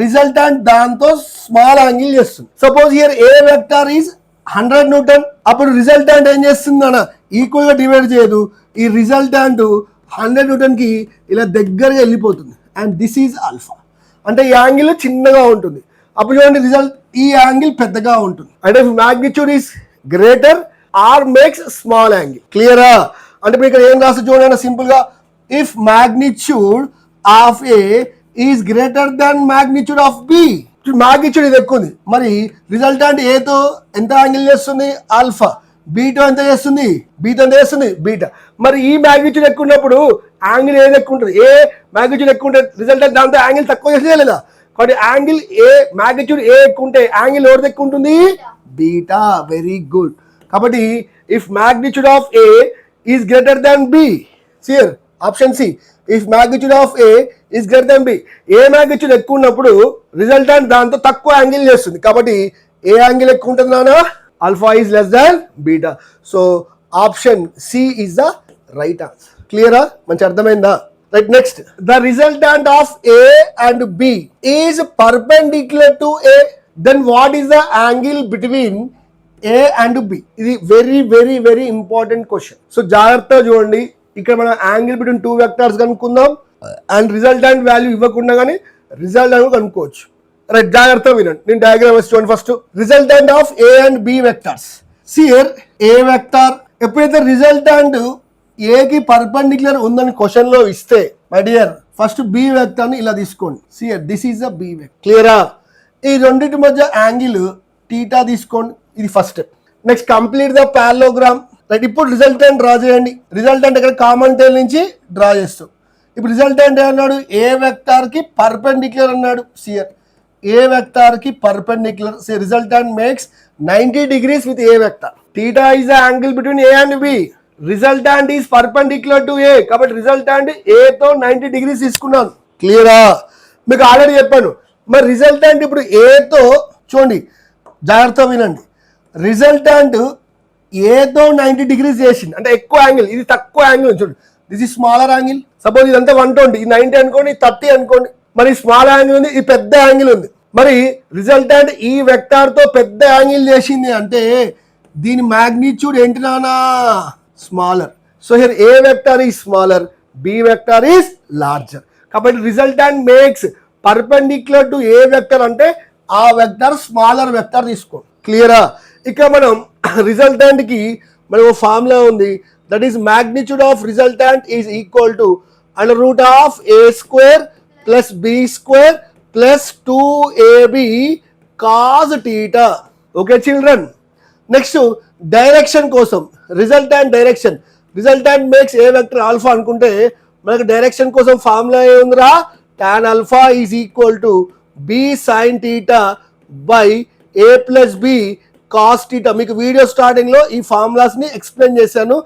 రిజల్టాంట్ దాంతో స్మాల్ యాంగిల్ చేస్తుంది. Suppose here A vector is 100 Newton, అప్పుడు రిజల్టాంట్ ఏం చేస్తుంది అన్న, ఈక్వల్ గా డివైడ్ చేయదు. ఈ రిజల్టాంట్ 100 న్యూటన్ కి ఇలా దగ్గరగా వెళ్ళిపోతుంది. అండ్ దిస్ ఈజ్ ఆల్ఫా, అంటే ఈ యాంగిల్ చిన్నగా ఉంటుంది. అప్పుడు చూడండి రిజల్ట్, ఈ యాంగిల్ పెద్దగా ఉంటుంది. అంటే magnitude is greater or makes small angle. క్లియరా? అంటే ఇప్పుడు ఇక్కడ ఏం రాస్తే చూడండి సింపుల్ గా, if magnitude of A is greater than magnitude of B. Magnitude ఇది ఎక్కువ ఉంది, మరి రిజల్టాంట్ ఏతో ఎంత యాంగిల్ చేస్తుంది, ఆల్ఫా. బీటో ఎంత చేస్తుంది, బీటా. మరి ఈ మ్యాగ్నిట్యూడ్ ఎక్కువ ఉన్నప్పుడు యాంగిల్ ఏది ఎక్కువ ఉంటుంది, ఏ మ్యాగ్నిట్యూడ్ ఎక్కువ ఉంటే రిజల్టాంట్ దాంతో యాంగిల్ తక్కువ చేసేదా లేదా? కాబట్టి యాంగిల్ ఏ, మ్యాగ్నిట్యూడ్ ఏ ఎక్కువ ఉంటే యాంగిల్ ఎవరిది ఎక్కువ ఉంటుంది, బీటా. Very good. కాబట్టి if magnitude of A is greater than B, సియర్ option C, if magnitude of A is greater than B, A magnitude ఎక్కువ ఉన్నప్పుడు రిజల్టాంట్ దాంతో తక్కువ యాంగిల్ చేస్తుంది. కాబట్టి ఏ యాంగిల్ ఎక్కువ ఉంటుంది నాన్న, alpha is less than beta. So option C is the right answer. క్లియరా? మంచి అర్థమైందా? Right. Next, the resultant of A and B is perpendicular to A, then what is the angle between A and B? ఇది very very very important question. So జాగ్రత్తగా చూడండి, ఇక్కడ మనం angle between two vectors కనుక్కుందాం and resultant value ఇవ్వకుండా కానీ resultant కనుక్కోవచ్చు. Right, జాగ్రత్తగా వినండి. నేను డయాగ్రామ్ వేసి చూడండి. First resultant of A and B vectors. సియర్ ఏ వెక్టర్ ఎప్పుడైతే రిజల్టాంట్ ఏకి పర్పెండిక్యులర్ ఉందని క్వశ్చన్ లో ఇస్తే, మై డియర్ ఫస్ట్ బి వెక్టర్ని ఇలా తీసుకోండి. సియర్ this is the B vector. క్లియరా? ఈ రెండింటి మధ్య యాంగిల్ టీటా తీసుకోండి. ఇది first step. Next complete the parallelogram. Right, ఇప్పుడు రిజల్టెంట్ డ్రా చేయండి. రిజల్టెంట్ ఇక్కడ కామన్ టైల్ నుంచి డ్రా చేస్తాం. ఇప్పుడు రిజల్టెంట్ ఏమన్నాడు? ఏ వెక్టార్కి పర్పెండిక్యులర్ అన్నాడు. సియర్ ఏ వెక్టార్కి perpendicular. See resultant makes 90 degrees with a vector. Theta is the angle between A and B. Resultant is perpendicular to A. కాబట్టి రిజల్టెంట్ A తో 90 degrees తీసుకున్నాను. క్లియరా? మీకు ఆల్రెడీ చెప్పాను. మరి రిజల్టెంట్ ఇప్పుడు A తో చూడండి, జాగ్రత్తగా వినండి. రిజల్టెంట్ A తో 90 degrees చేసింది అంటే ఎక్కువ యాంగిల్, ఇది తక్కువ యాంగిల్. చూడండి, this is smaller angle. Suppose ఇదంతా 120, ఇది 90 అనుకోండి, 30 అనుకోండి. మరి స్మాల్ యాంగిల్ ఉంది, ఇది పెద్ద యాంగిల్ ఉంది. మరి రిజల్టెంట్ ఈ వెక్టార్ తో పెద్ద యాంగిల్ చేసింది అంటే దీని మ్యాగ్నిట్యూడ్ ఏంటి నానా? Smaller. So here A vector is smaller, B vector is larger. కాబట్టి resultant makes perpendicular to A vector అంటే ఆ వెక్టర్ స్మాలర్ వెక్టర్ తీసుకోండి. క్లియరా? ఇక మనం రిజల్టెంట్ కి మనకు ఫార్ములా ఉంది. That is magnitude of resultant is equal to √A² plus B² plus 2AB cos θ. Okay children? Next direction కోసం resultant direction. Resultant makes A vector alpha అనుకుంటే మనకు డైరెక్షన్ కోసం ఫార్ములా ఏముందిరా? tan alpha is equal to B sin θ by A plus B cos θ. మీకు video starting లో ఈ formulas ని explain చేశాను.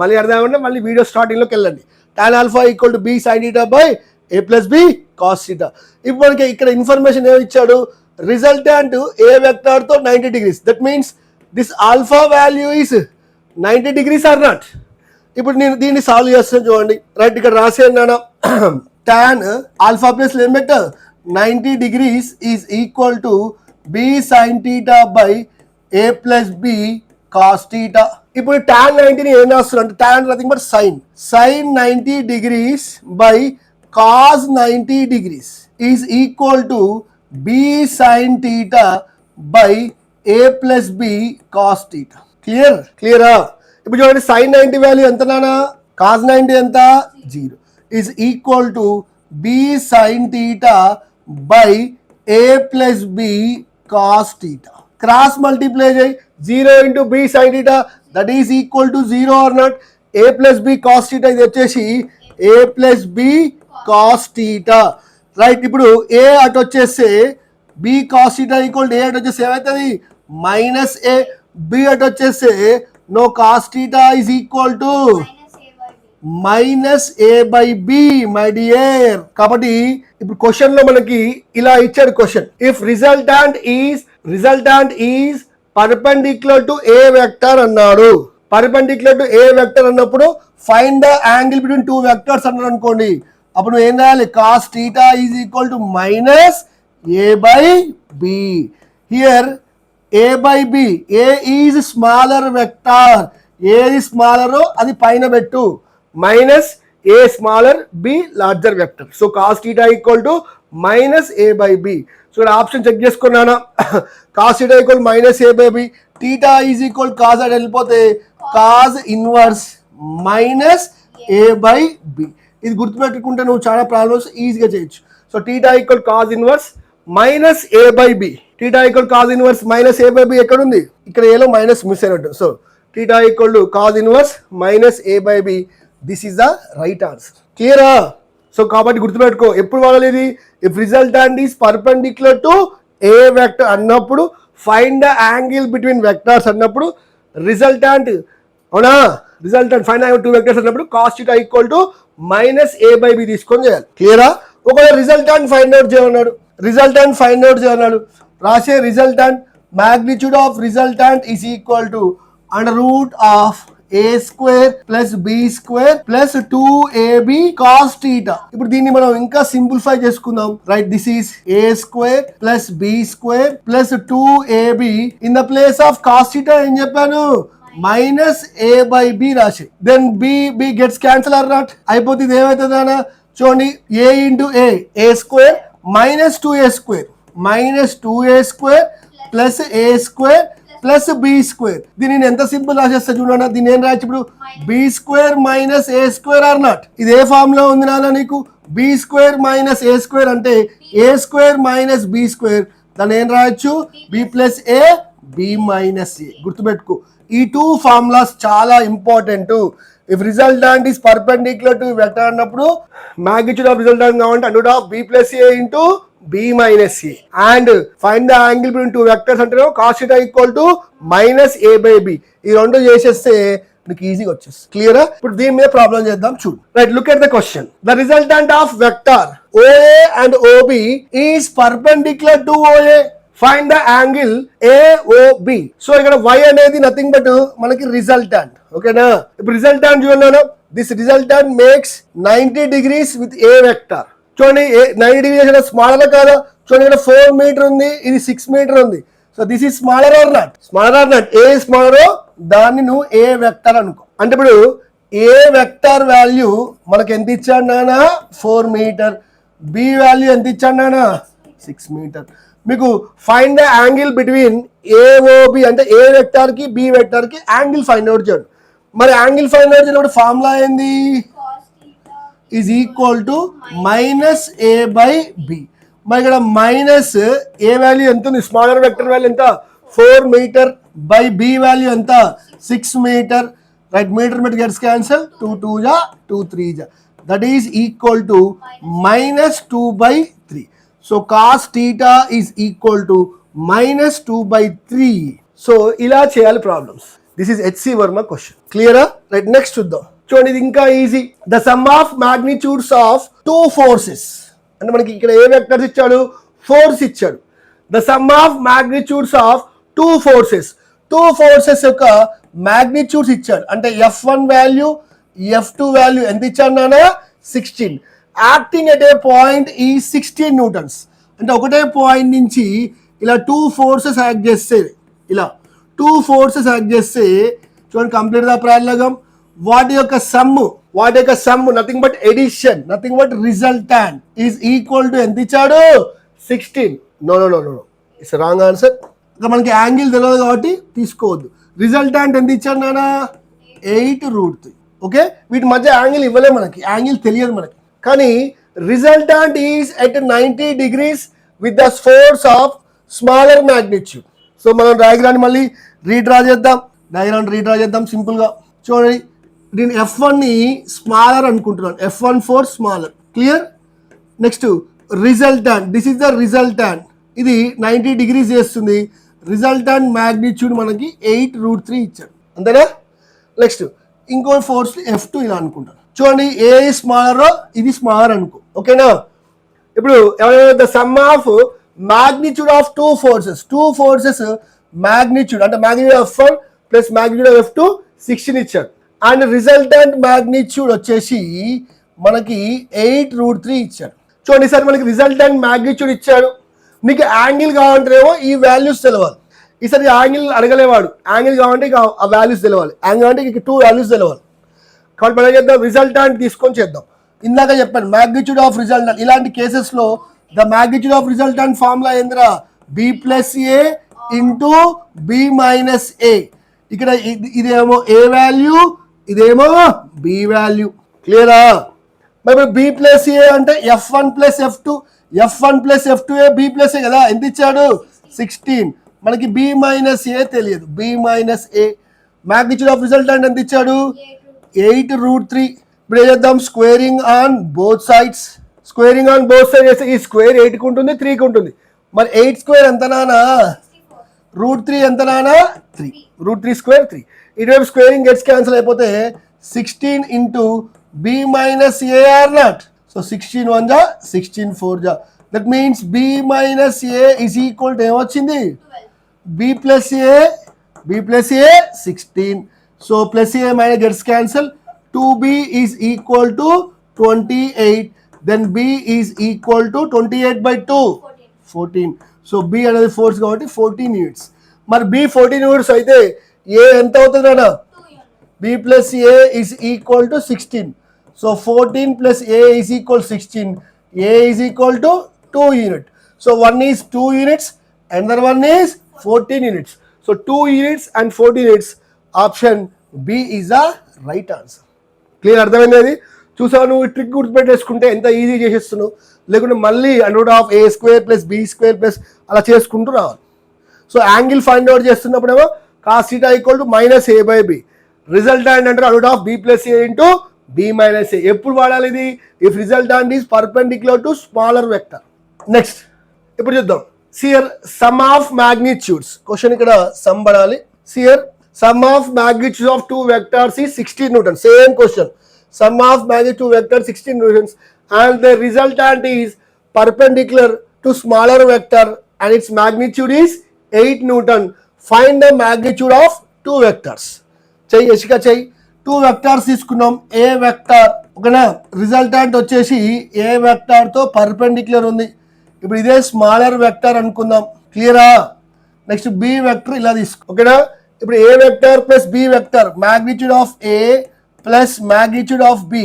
మళ్ళీ అర్థమంటే మళ్ళీ వీడియో స్టార్టింగ్ లోకి వెళ్ళండి. tan alpha equal to B sin θ by A plus B cos θ. ఇప్పుడు మనకి ఇక్కడ ఇన్ఫర్మేషన్ ఏమి ఇచ్చాడు? రిజల్టెంట్ ఏ వెక్టర్ తో 90 degrees. That means this alpha value is 90 degrees or not. ఇప్పుడు నేను దీన్ని సాల్వ్ చేస్తాను చూడండి. రైట్, ఇక్కడ రాసేనా tan alpha plus limit 90 degrees is equal to B sin θ by A plus B cos θ. ఇప్పుడు tan 90 ని ఏం రాస్తున్నారు అంటే tan nothing but sin 90 degrees by cos 90 degrees is equal to B sin θ by A plus B cos θ. క్లియరా? ఇప్పుడు చూడండి, sin 90 value ఎంత నానా? cos 90 ఎంత? 0 is equal to B sin θ by A plus B cos θ. Cross multiply చేయి. 0 into B sin θ that is equal to 0 or not? A plus B cos θ ఇది వచ్చేసి A plus B cos θ. Right, ఇప్పుడు A అటు వచ్చేస్తే B cos θ equal to A అటు వచ్చేస్తే ఏమవుతుంది? Minus A. B అటు వచ్చేస్తే no cos θ is equal to minus A by B my dear. కాబట్టి ఇప్పుడు క్వశ్చన్ లో మనకి ఇలా ఇచ్చాడు question. If resultant is perpendicular to A vector అన్నాడు. పర్పెండిక్యులర్ టు ఏ వెక్టర్ అన్నప్పుడు find the angle between two vectors అన్నాడు అనుకోండి. అప్పుడు ఏం రాయాలి? cos θ is equal to minus A by B. Here A by B, A is smaller vector. ఏది స్మాలరో అది పైన పెట్టు. Minus A smaller, B larger vector. So cos θ equal to minus A by B. So ఇక్కడ option check చేసుకున్నానా? cos θ equal minus A by B. θ is equal cos అని వెళ్ళిపోతే cos inverse minus A by B. ఇది గుర్తుపెట్టుకుంటే నువ్వు చాలా problems ఈజీగా చేయొచ్చు. So θ equal cos inverse minus A by B. θ equal cos inverse minus A by B ఎక్కడ ఉంది? ఇక్కడ ఏలో మైనస్ మిస్ అయినట్టు. So θ equal to cos inverse minus A by B. This is the right answer. క్లియరా? So కాబట్టి గుర్తుపెట్టుకో, ఎప్పుడు వాడాలి ఇది? If resultant is perpendicular to A vector అన్నప్పుడు find the angle between vectors అన్నప్పుడు రిజల్టెంట్, అవునా? Resultant find angle two vectors అన్నప్పుడు cos θ equal to minus A by B తీసుకొని చేయాలి. క్లియరా? ఒకవేళ రిజల్టెంట్ ఫైండ్ అవుట్ చేయమన్నాడు. రాసే resultant magnitude of resultant is equal to √A² plus B² plus 2AB cos θ. ఇప్పుడు దీన్ని మనం ఇంకా సింప్లిఫై చేసుకుందాం. Right, this is A² plus B² plus 2AB. In the place of cos θ ఏం చెప్పాను? మైనస్ ఏ బై బి రాసి, then B gets cancel or not అయిపోతుంది. ఏమవుతుంది అన్న చూడండి, A into A² minus 2A² plus A² plus B². దీన్ని నేను ఎంత సింపుల్ రాసేస్తా చూడండి. దీన్ని ఏం రాయచ్చు ఇప్పుడు? B² minus A² are not. ఇది ఏ ఫామ్ లో ఉంది నాన్న నీకు? B square minus A square అంటే A square minus B square, దాన్ని ఏం రాయొచ్చు B plus A B minus A. గుర్తుపెట్టుకో ఈ టూ ఫార్ములాస్ చాలా important. If resultant is perpendicular to vector అన్నప్పుడు magnitude of resultant కావాలంటే under of B plus A into B minus A, and find the angle between two vectors అంటే cos theta equal to minus A by B. ఈ రెండు చేసేస్తే మీకు ఈజీగా వచ్చేస్తుంది. క్లియరా? ఇప్పుడు దీని మీద ప్రాబ్లం చేద్దాం చూడు. Right, look at the question. The resultant of vector OA and OB is perpendicular to OA. Find the angle AOB. So ఇక్కడ y అనేది నథింగ్ బట్ మనకి రిజల్టెంట్. ఓకేనా? ఇప్పుడు రిజల్టెంట్ చూడండి, this resultant makes 90 degrees with A vector. చూడండి 90 degrees smaller కాదా? చూడండి ఇక్కడ 4 మీటర్ ఉంది, ఇది 6 మీటర్ ఉంది. So this is smaller or not? Smaller or not? A smaller దాన్ని నువ్వు ఏ వెక్టర్ అనుకో. అంటే ఇప్పుడు ఏ వెక్టర్ వాల్యూ మనకి ఎంత ఇచ్చాడు నానా 4 మీటర్, బి వాల్యూ ఎంత ఇచ్చాడు నానా 6 మీటర్. మీకు find the angle between AOB అంటే ఏ వెక్టర్ కి బి వెక్టర్ కి యాంగిల్ ఫైండ్ అవుట్ చేయండి. మరి యాంగిల్ ఫైండ్ అవుట్ చేసినప్పుడు ఫార్ములా ఏంది? Is equal to minus A by B. మరి ఇక్కడ మైనస్ ఏ వాల్యూ ఎంత ఉంది? స్మాలర్ వెక్టర్ వాల్యూ ఎంత 4 మీటర్ బై బి వాల్యూ ఎంత 6 meter. Right, meter meter gets cancel, 2 2 జా 2 3 జా, that is equal to minus 2/3. So cos theta is equal to minus 2/3. So ఇలా చేయాలి problems. This is HC Verma question. క్లియరా? Right, next చూద్దాం. చూడండి ఇది ఇంకా easy. The sum of magnitudes of two forces అంటే మనకి ఇక్కడ ఏ వెక్టర్స్ ఇచ్చాడు? ఫోర్స్ ఇచ్చాడు. The sum of magnitudes of two forces యొక్క మాగ్నిట్యూడ్స్ ఇచ్చాడు. అంటే F1 వాల్యూ F2 వాల్యూ ఎంత ఇచ్చాడు నాన్న 16. యాక్టింగ్ ఎట్ ఏ పాయింట్ ఈ 16 న్యూటన్స్. అంటే ఒకటే పాయింట్ నుంచి ఇలా టూ ఫోర్సెస్ యాక్ట్ చేస్తే, ఇలా టూ ఫోర్సెస్ యాక్ట్ చేస్తే చూడండి కంప్లీట్ ద ప్యారలగం. వాటి యొక్క sum nothing but addition, nothing but resultant is equal to ఎంత ఇచ్చాడు 16. No it's wrong answer. ఇక్కడ మనకి యాంగిల్ తెలియదు కాబట్టి తీసుకోవద్దు. రిజల్టాంట్ ఎంత ఇచ్చాడు నాన్న 8√3. ఓకే, వీటి మధ్య యాంగిల్ ఇవ్వలే, మనకి యాంగిల్ తెలియదు మనకి. కానీ resultant is at 90 degrees with the force of smaller magnitude. So మనం డయాగ్రామ్ మళ్ళీ రీడ్రా చేద్దాం సింపుల్గా. చూడండి దీని F1 ని స్మాలర్ అనుకుంటున్నాను, F1 force smaller. Clear? Next resultant, this is the resultant. ఇది 90 degrees చేస్తుంది. రిజల్టాంట్ మ్యాగ్నిట్యూడ్ మనకి 8√3 ఇచ్చాడు, అంతేనా? నెక్స్ట్ ఇంకో ఫోర్స్ F2 ఇలా అనుకుంటాను. చూడండి ఏ స్మాలర్, ఇది స్మాలర్ అనుకో. ఓకేనా? ఇప్పుడు the sum of magnitude of two forces magnitude అంటే magnitude of F1 plus magnitude of F2 16 ఇచ్చాడు. అండ్ రిజల్టెంట్ magnitude వచ్చేసి మనకి 8√3 ఇచ్చాడు. చూడండి సార్ మనకి రిజల్టెంట్ magnitude ఇచ్చాడు, నీకు యాంగిల్ కావాలంటేనేమో ఈ వాల్యూస్ తెలవాలి. ఈసారి యాంగిల్ అడగలేవాడు, యాంగిల్ కావాలంటే ఆ వాల్యూస్ తెలవాలి, యాంగిల్ అంటే ఇక 2 వాల్యూస్ తెలవాలి. కాబట్టి మనం చేద్దాం రిజల్టెంట్ తీసుకొని చేద్దాం. ఇందాక చెప్పాను magnitude of resultant. ఇలాంటి కేసెస్లో the magnitude of resultant formula ఏందిరా B plus A into B minus A. ఇక్కడ ఇదేమో ఏ వాల్యూ, ఇదేమో బి వాల్యూ. క్లియరా? మరి బి ప్లస్ ఏ అంటే F1 plus F2 A B plus A కదా, ఎంత ఇచ్చాడు 16. మనకి బి మైనస్ ఏ తెలియదు, B minus A. Magnitude of resultant ఎంత ఇచ్చాడు 8√3. ఇప్పుడు ఏం చేద్దాం? స్క్వేరింగ్ ఆన్ బోత్ సైడ్స్ చేస్తే ఈ స్క్వేర్ 8కి ఉంటుంది 3కి ఉంటుంది. మరి 8 స్క్వేర్ ఎంత నానా √3 ఎంత నానా 3. √3 స్క్వేర్ 3. ఇటువైపు స్క్వేరింగ్ గెట్స్ క్యాన్సిల్ అయిపోతే 16 into B minus A or not. So 16 1 జా 16 4 జా, that means B minus A is equal to ఏమొచ్చింది B plus A 16. So plus A minus gets cancel, 2b is equal to 28. Then b is equal to 28/2 14. So b అనేది force కాబట్టి 14 units. మరి b 14 units అయితే a ఎంత అవుతుంది అన్న b plus a is equal to 16. So 14 plus a is equal 16. a is equal to 2 unit. So one is 2 units, another one is 14 units. So 2 units and 14 units. Option B is the right answer. Clear? అర్థమైంది? చూసావు, నువ్వు trick గుర్తుపెట్టేసుకుంటే ఎంత easy చేసేస్తున్నావు. లేకుంటే మళ్ళీ √a² + b² అలా చేసుకుంటూ రావాలి. So angle find out చేస్తున్నప్పుడేమో cos θ = -a/b. రిజల్టాంట్ అంటే √b + a × b - a. ఎప్పుడు వాడాలి ఇది? If resultant is perpendicular to smaller vector. Next ఇప్పుడు చూద్దాం. సియర్ సమ్ ఆఫ్ మ్యాగ్నిట్యూడ్స్. క్వశ్చన్ ఇక్కడ సమ్ పడాలి. సియర్ sum of magnitude of 2 vectors is 16 newton. Same question. Sum of magnitude vector 16 newtons and the resultant is perpendicular to smaller vector and its magnitude is 8 newton. Find the magnitude of 2 vectors. చెయ్యి యశిక చెయ్యి. 2 vectors తీసుకున్నాం. ఏ vector ఓకేనా, resultant వచ్చేసి A vector తో perpendicular ఉంది. ఇప్పుడు ఇదే smaller vector అనుకుందాం. క్లియరా? నెక్స్ట్ బి వెక్టర్ ఇలా తీసుకో ఓకేనా. ఇప్పుడు A vector plus B vector magnitude of A plus magnitude of B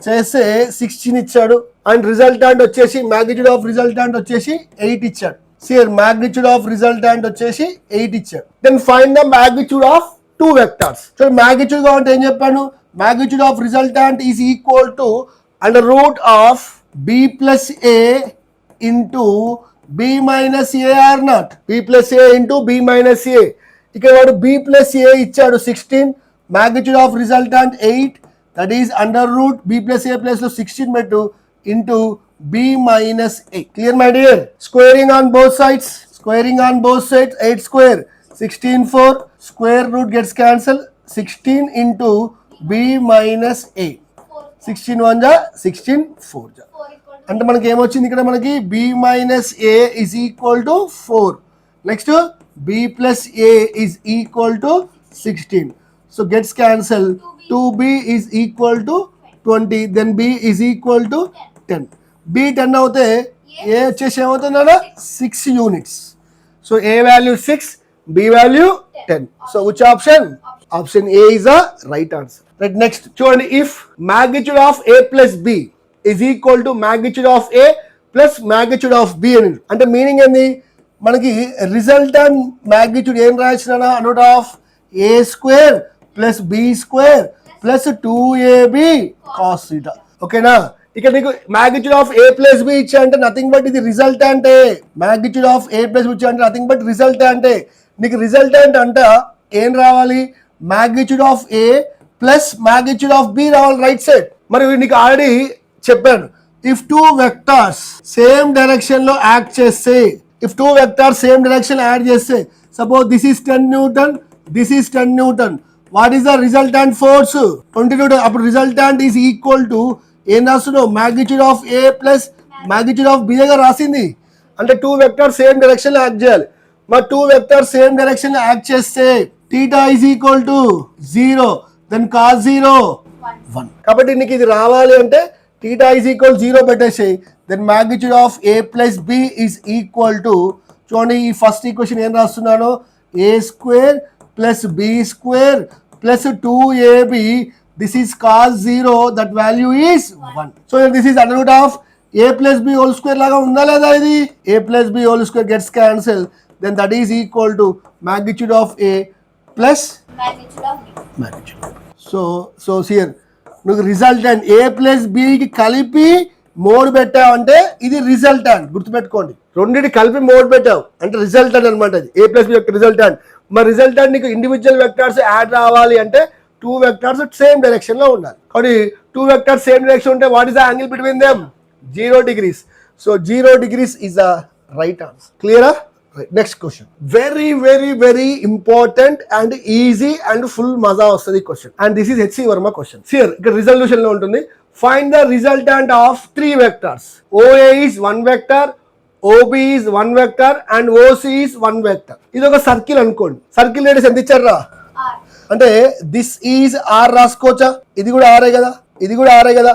చేస్తే 16 ఇచ్చాడు. అండ్ రిజల్టాంట్ వచ్చేసి మ్యాగ్నిట్యూడ్ ఆఫ్ రిజల్టాంట్ వచ్చేసి 8 ఇచ్చాడు. సియర్ మ్యాగ్నిట్యూడ్ ఆఫ్ రిజల్టాంట్ వచ్చేసి 8 ఇచ్చాడు. Then find the magnitude of 2 vectors. So magnitude కావాలంటే ఏం చెప్పాను? Magnitude of resultant is equal to √b + a into b - a or not? b + a into b - a. ఇక్కడ వాడు b + a ఇచ్చాడు 16, magnitude of resultant 8, that is √b + a + 16 metru into b - a. Clear my dear? Squaring on both sides. 8 square 16 4, square root gets cancelled. 16 into b - a. 16 1 ja 16 4 ja. అంటే మనకి ఏమొచ్చింది ఇక్కడ? మనకి b - a is equal to 4. Next b + a is equal to 16. So gets cancelled. 2b is equal to 20. Then b is equal to 10. b 10 అవుతే a వచ్చేసి ఏమవుతుందా? 6 units. So a value 6, b value 10. So which option? Option A is the right answer. Right, next చూడండి. If magnitude of a plus b is equal to magnitude of a plus magnitude of b అని అంటే meaning ఏంది? మనకి resultant magnitude ఏం రాసినా √a² + b² + 2ab cos θ. ఓకేనా? ఇక్కడ నీకు మ్యాగ్నిట్యూడ్ ఆఫ్ a + b ఇచ్చా అంటే నథింగ్ బట్ ఇది రిజల్టాంటే. మ్యాగ్నిట్యూడ్ ఆఫ్ a + b ఇచ్చా అంటే నథింగ్ బట్ రిజల్టాంటే. నీకు రిజల్టాంట్ అంటే ఏం రావాలి? Magnitude of a plus magnitude of b రావాలి రైట్ సైడ్. మరి నీకు ఆల్రెడీ చెప్పాను, ఇఫ్ 2 వెక్టర్స్ సేమ్ డైరెక్షన్ లో యాక్ట్ చేస్తే, if 2 vectors same direction add చేస్తే, suppose this is 10 newton, this is 10 newton, what is the resultant force? 20 newton. అప్పుడు resultant is equal to ఏం రాస్తున్నావు? Magnitude of A plus magnitude of B గా రాసింది. అంటే 2 vectors same direction లో act చేయాలి. మరి 2 వెక్టర్స్ సేమ్ డైరెక్షన్ లో యాక్ట్ చేస్తే θ is equal to 0, then cos 0 1. కాబట్టి నీకు ఇది రావాలి అంటే θ ఈజ్ ఈక్వల్ 0 పెట్టేసేయి. Then magnitude of a + b is equal to, చూడండి ఈ ఫస్ట్ ఈక్వేషన్ ఏం రాస్తున్నాను? a² + b² + 2ab. This is cos 0, that value is 1. So this is √a + b whole square లాగా ఉందా లేదా? ఇది a + b whole square gets cancelled, then that is equal to magnitude of a plus magnitude of b. So here నువ్వు resultant a + b కి కలిపి mode పెట్టావు అంటే ఇది రిజల్టెంట్. గుర్తుపెట్టుకోండి, రెండింటి కలిపి మోడ్ పెట్టావు అంటే రిజల్టెంట్ అనమాట. అది a + b యొక్క రిజల్టెంట్. మరి రిజల్టెంట్ నీకు ఇండివిజువల్ వెక్టర్స్ యాడ్ రావాలి అంటే 2 వెక్టర్స్ సేమ్ డైరెక్షన్ లో ఉండాలి. కాబట్టి 2 వెక్టర్స్ సేమ్ డైరెక్షన్ ఉంటే what is the angle between them? 0 degrees. So 0 degrees is the right answer. Clear? Right. Next question. Very very very important and easy and full maza vastadi question. And this is HC Verma question. Here ikkada resolution lo untundi. Find the resultant of 3 vectors. OA is 1 vector, OB is 1 vector and OC is 1 vector. ఇది ఒక circle అనుకోండి. Circle radius ఎంత ఇచ్చారా? అంటే this is are రాసుకోవచ్చా? ఇది కూడా ఆరే కదా, ఇది కూడా ఆరే కదా.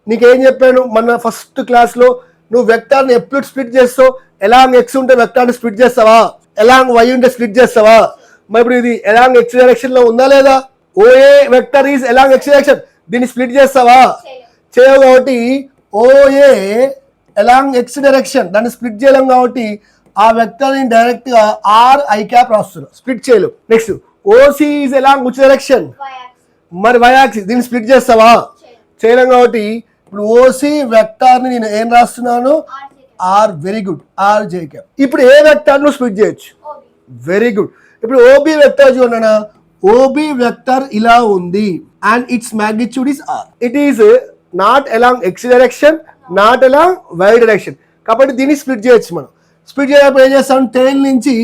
నీకేం చెప్పాను మన ఫస్ట్ క్లాస్ లో? నువ్వు వెక్టార్ని ఎప్పుడు స్ప్లిట్ చేస్తావు? ఎలాంగ్ ఎక్స్ ఉంటే వెక్టార్ని స్ప్లిట్ చేస్తావా? ఎలాంగ్ వై ఉంటే స్ప్లిట్ చేస్తావా? మరి ఇప్పుడు ఇది ఎలాంగ్ ఎక్స్ డైరెక్షన్ లో ఉందా లేదా? OA vector is along X direction, దీన్ని స్ప్లిట్ చేస్తావా? చేయవు. కాబట్టి ఓఏ ఎలాంగ్ ఎక్స్ డైరెక్షన్, దాన్ని స్ప్లిట్ చేయలేం. కాబట్టి ఆ వెక్టర్ని డైరెక్ట్ గా r(i) రాస్తున్నాం, స్ప్లిట్ చేయలేం. Next OC is along which direction? మరి y యాక్సిస్, దీన్ని స్ప్లిట్ చేస్తావా? చేయలేం కాబట్టి ఇప్పుడు ఓసి వెక్టార్ని నేను ఏం రాస్తున్నాను, R. Very good, R J cap. ఇప్పుడు ఏ వెక్టార్ను స్ప్లిట్ చేయొచ్చు, వెరీ గుడ్. ఇప్పుడు ఓబి వెక్టార్ చూడనా, ఓబి వెక్టార్ ఇలా ఉంది and it's magnitude is R. It is not along X direction, not along Y direction, కాబట్టి దీన్ని స్ప్లిట్ చేయొచ్చు. మనం స్ప్లిట్ చేయడానికి ఏం చేస్తాం, టెయిల్ నుంచి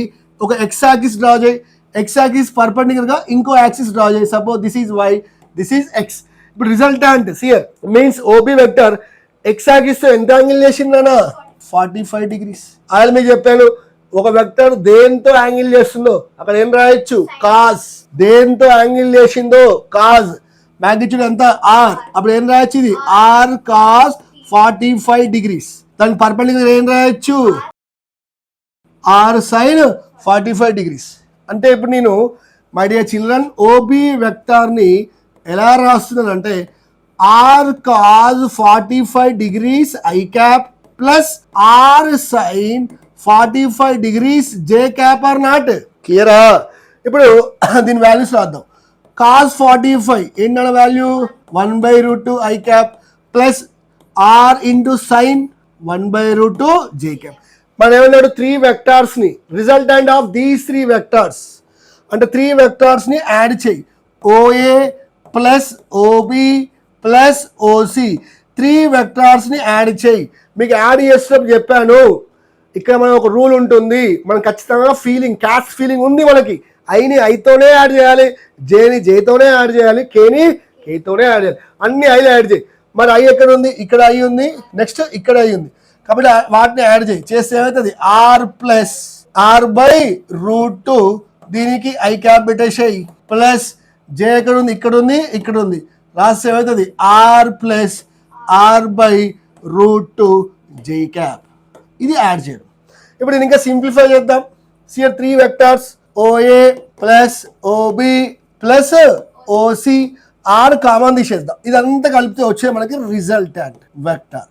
ఒక ఎక్స్ యాక్సిస్ డ్రా చేయి, ఎక్స్ యాక్సిస్ పర్పెండిక్యులర్ గా ఇంకో యాక్సిస్ డ్రా చేయి. Suppose this is Y, this is X. ఇప్పుడు రిజల్టాంట్ సియర్ means OB vector X axis తో ఎంత యాంగిల్ చేసిందనా, 45 degrees. అది మీకు చెప్పాను, ఒక వెక్టర్ దేంతో యాంగిల్ చేస్తుందో అక్కడ ఏం రాయొచ్చు, కాస్. దేంతో యాంగిల్ చేసిందో కాస్, మ్యాగ్నిట్యూడ్ ఎంత ఆర్, అప్పుడు ఏం రాయొచ్చు, ఇది ఆర్ కాస్ 45 degrees. దానికి పర్పెండిక్యులర్ ఏం రాయొచ్చు, ఆర్ సైన్ 45 degrees. అంటే ఇప్పుడు నేను మై డియర్ చిల్డ్రన్ ఓబి వెక్టార్ని ఎలా రాస్తున్నాను అంటే R cos 45 degrees I cap plus R sine 45 degrees J cap or not. క్లియరా? ఇప్పుడు దీని వాల్యూస్ రాద్దాం. కాజ్ 45 ఏంటన్న value 1/√2 I cap plus R into sine 1/√2 J cap. మనం ఏమన్నాడు, 3 వెక్టార్స్ని రిజల్టెంట్ ఆఫ్ దీస్ 3 వెక్టార్స్ అంటే 3 వెక్టార్స్ని యాడ్ చేయి. OA plus OB plus OC 3 వెక్టార్స్ని యాడ్ చేయి. మీకు యాడ్ చేసేటప్పుడు చెప్పాను, ఇక్కడ మనం ఒక రూల్ ఉంటుంది, మనం ఖచ్చితంగా ఫీలింగ్ క్యాస్ట్ ఫీలింగ్ ఉంది మనకి. ఐని ఐతోనే యాడ్ చేయాలి, జేని జేతోనే యాడ్ చేయాలి, కేని కేతోనే యాడ్ చేయాలి, అన్ని ఐలు యాడ్ చేయి. మరి ఐ ఎక్కడ ఉంది, ఇక్కడ ఐ ఉంది, నెక్స్ట్ ఇక్కడ ఐ ఉంది, కాబట్టి వాటిని యాడ్ చేయి. చేస్తే ఏమవుతుంది, ఆర్ ప్లస్ r/√2 దీనికి ఐ క్యాప్ పెట్టేసాయి ప్లస్ జే ఎక్కడ ఉంది, ఇక్కడ ఉంది, ఇక్కడ ఉంది, రాస్తే ఏమవుతుంది R plus r/√2 J cap. ఇది యాడ్ చేయడం. ఇప్పుడు దీన్ని ఇంకా సింప్లిఫై చేద్దాం. సియర్ 3 vectors OA plus OB plus OC, R common తీసేద్దాం. ఇదంతా కలిపితే వచ్చే మనకి రిజల్టెంట్ వెక్టార్.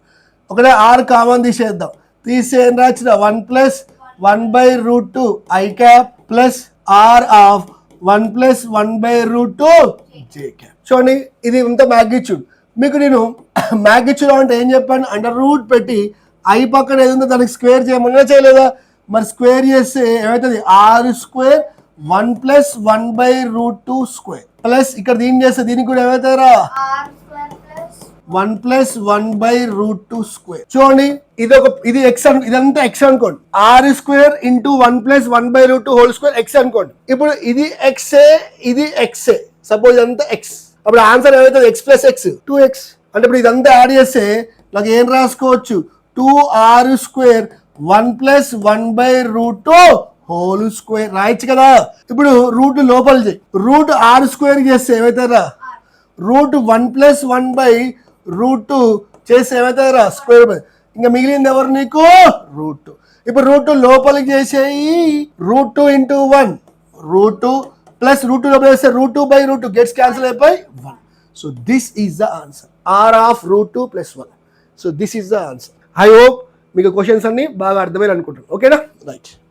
ఒకటే ఆర్ కామన్ తీసేద్దాం. తీసే ఏం రాసిన 1 plus 1/√2 I cap plus R of 1 plus 1/√2 J cap. చూడండి ఇది ఇంత మ్యాగ్నిట్యూడ్. మీకు నేను మ్యాగ్నిట్యూడ్ అంటే ఏం చెప్పాను, అండర్ రూట్ పెట్టి ఐ పక్కన ఏది ఉందో దానికి స్క్వేర్ చేయమన్నా చేయలేదా, మరి స్క్వేర్ చేస్తే ఏమవుతుంది r² 1 ప్లస్ 1/√2 స్క్వేర్ ప్లస్ ఇక్కడ దీన్ని చేస్తే దీనికి కూడా ఏమవుతారా 1 ప్లస్ 1/√2 స్క్వేర్. చూడండి ఇది ఎక్స్ ఇదంతా ఎక్స్ అనుకోండి, r² into 1 plus 1/√2 whole square X అనుకోండి. ఇప్పుడు ఇది ఎక్సే, ఇది ఎక్సే, సపోజ్ ఇదంతా ఎక్స్, అప్పుడు ఆన్సర్ ఏమవుతుంది ఎక్స్ ప్లస్ ఎక్స్ 2x. అంటే ఇప్పుడు ఇదంతా యాడ్ చేస్తే నాకు ఏం రాసుకోవచ్చు 2r² 1 ప్లస్ 1/√2 హోల్ స్క్వేర్ రాయొచ్చు కదా. ఇప్పుడు రూట్ లోపల చేయి, రూట్ r² చేస్తే ఏమవుతారా రూట్ 1 ప్లస్ 1/√2 చేస్తే ఏమవుతారా స్క్వేర్. ఇంకా మిగిలింది ఎవరు నీకు రూట్. ఇప్పుడు రూట్ లోపలికి చేసేయి, √2 ఇంటూ 1 √2 ప్లస్ √2 లోపల చేస్తే √2/√2 గెట్స్ క్యాన్సిల్ అయిపోయి 1. So this is the answer, R of √2 plus 1. So this is the answer. I hope మీకు క్వశ్చన్స్ అన్ని బాగా అర్థమైంది అనుకుంటున్నాను. ఓకేనా, రైట్.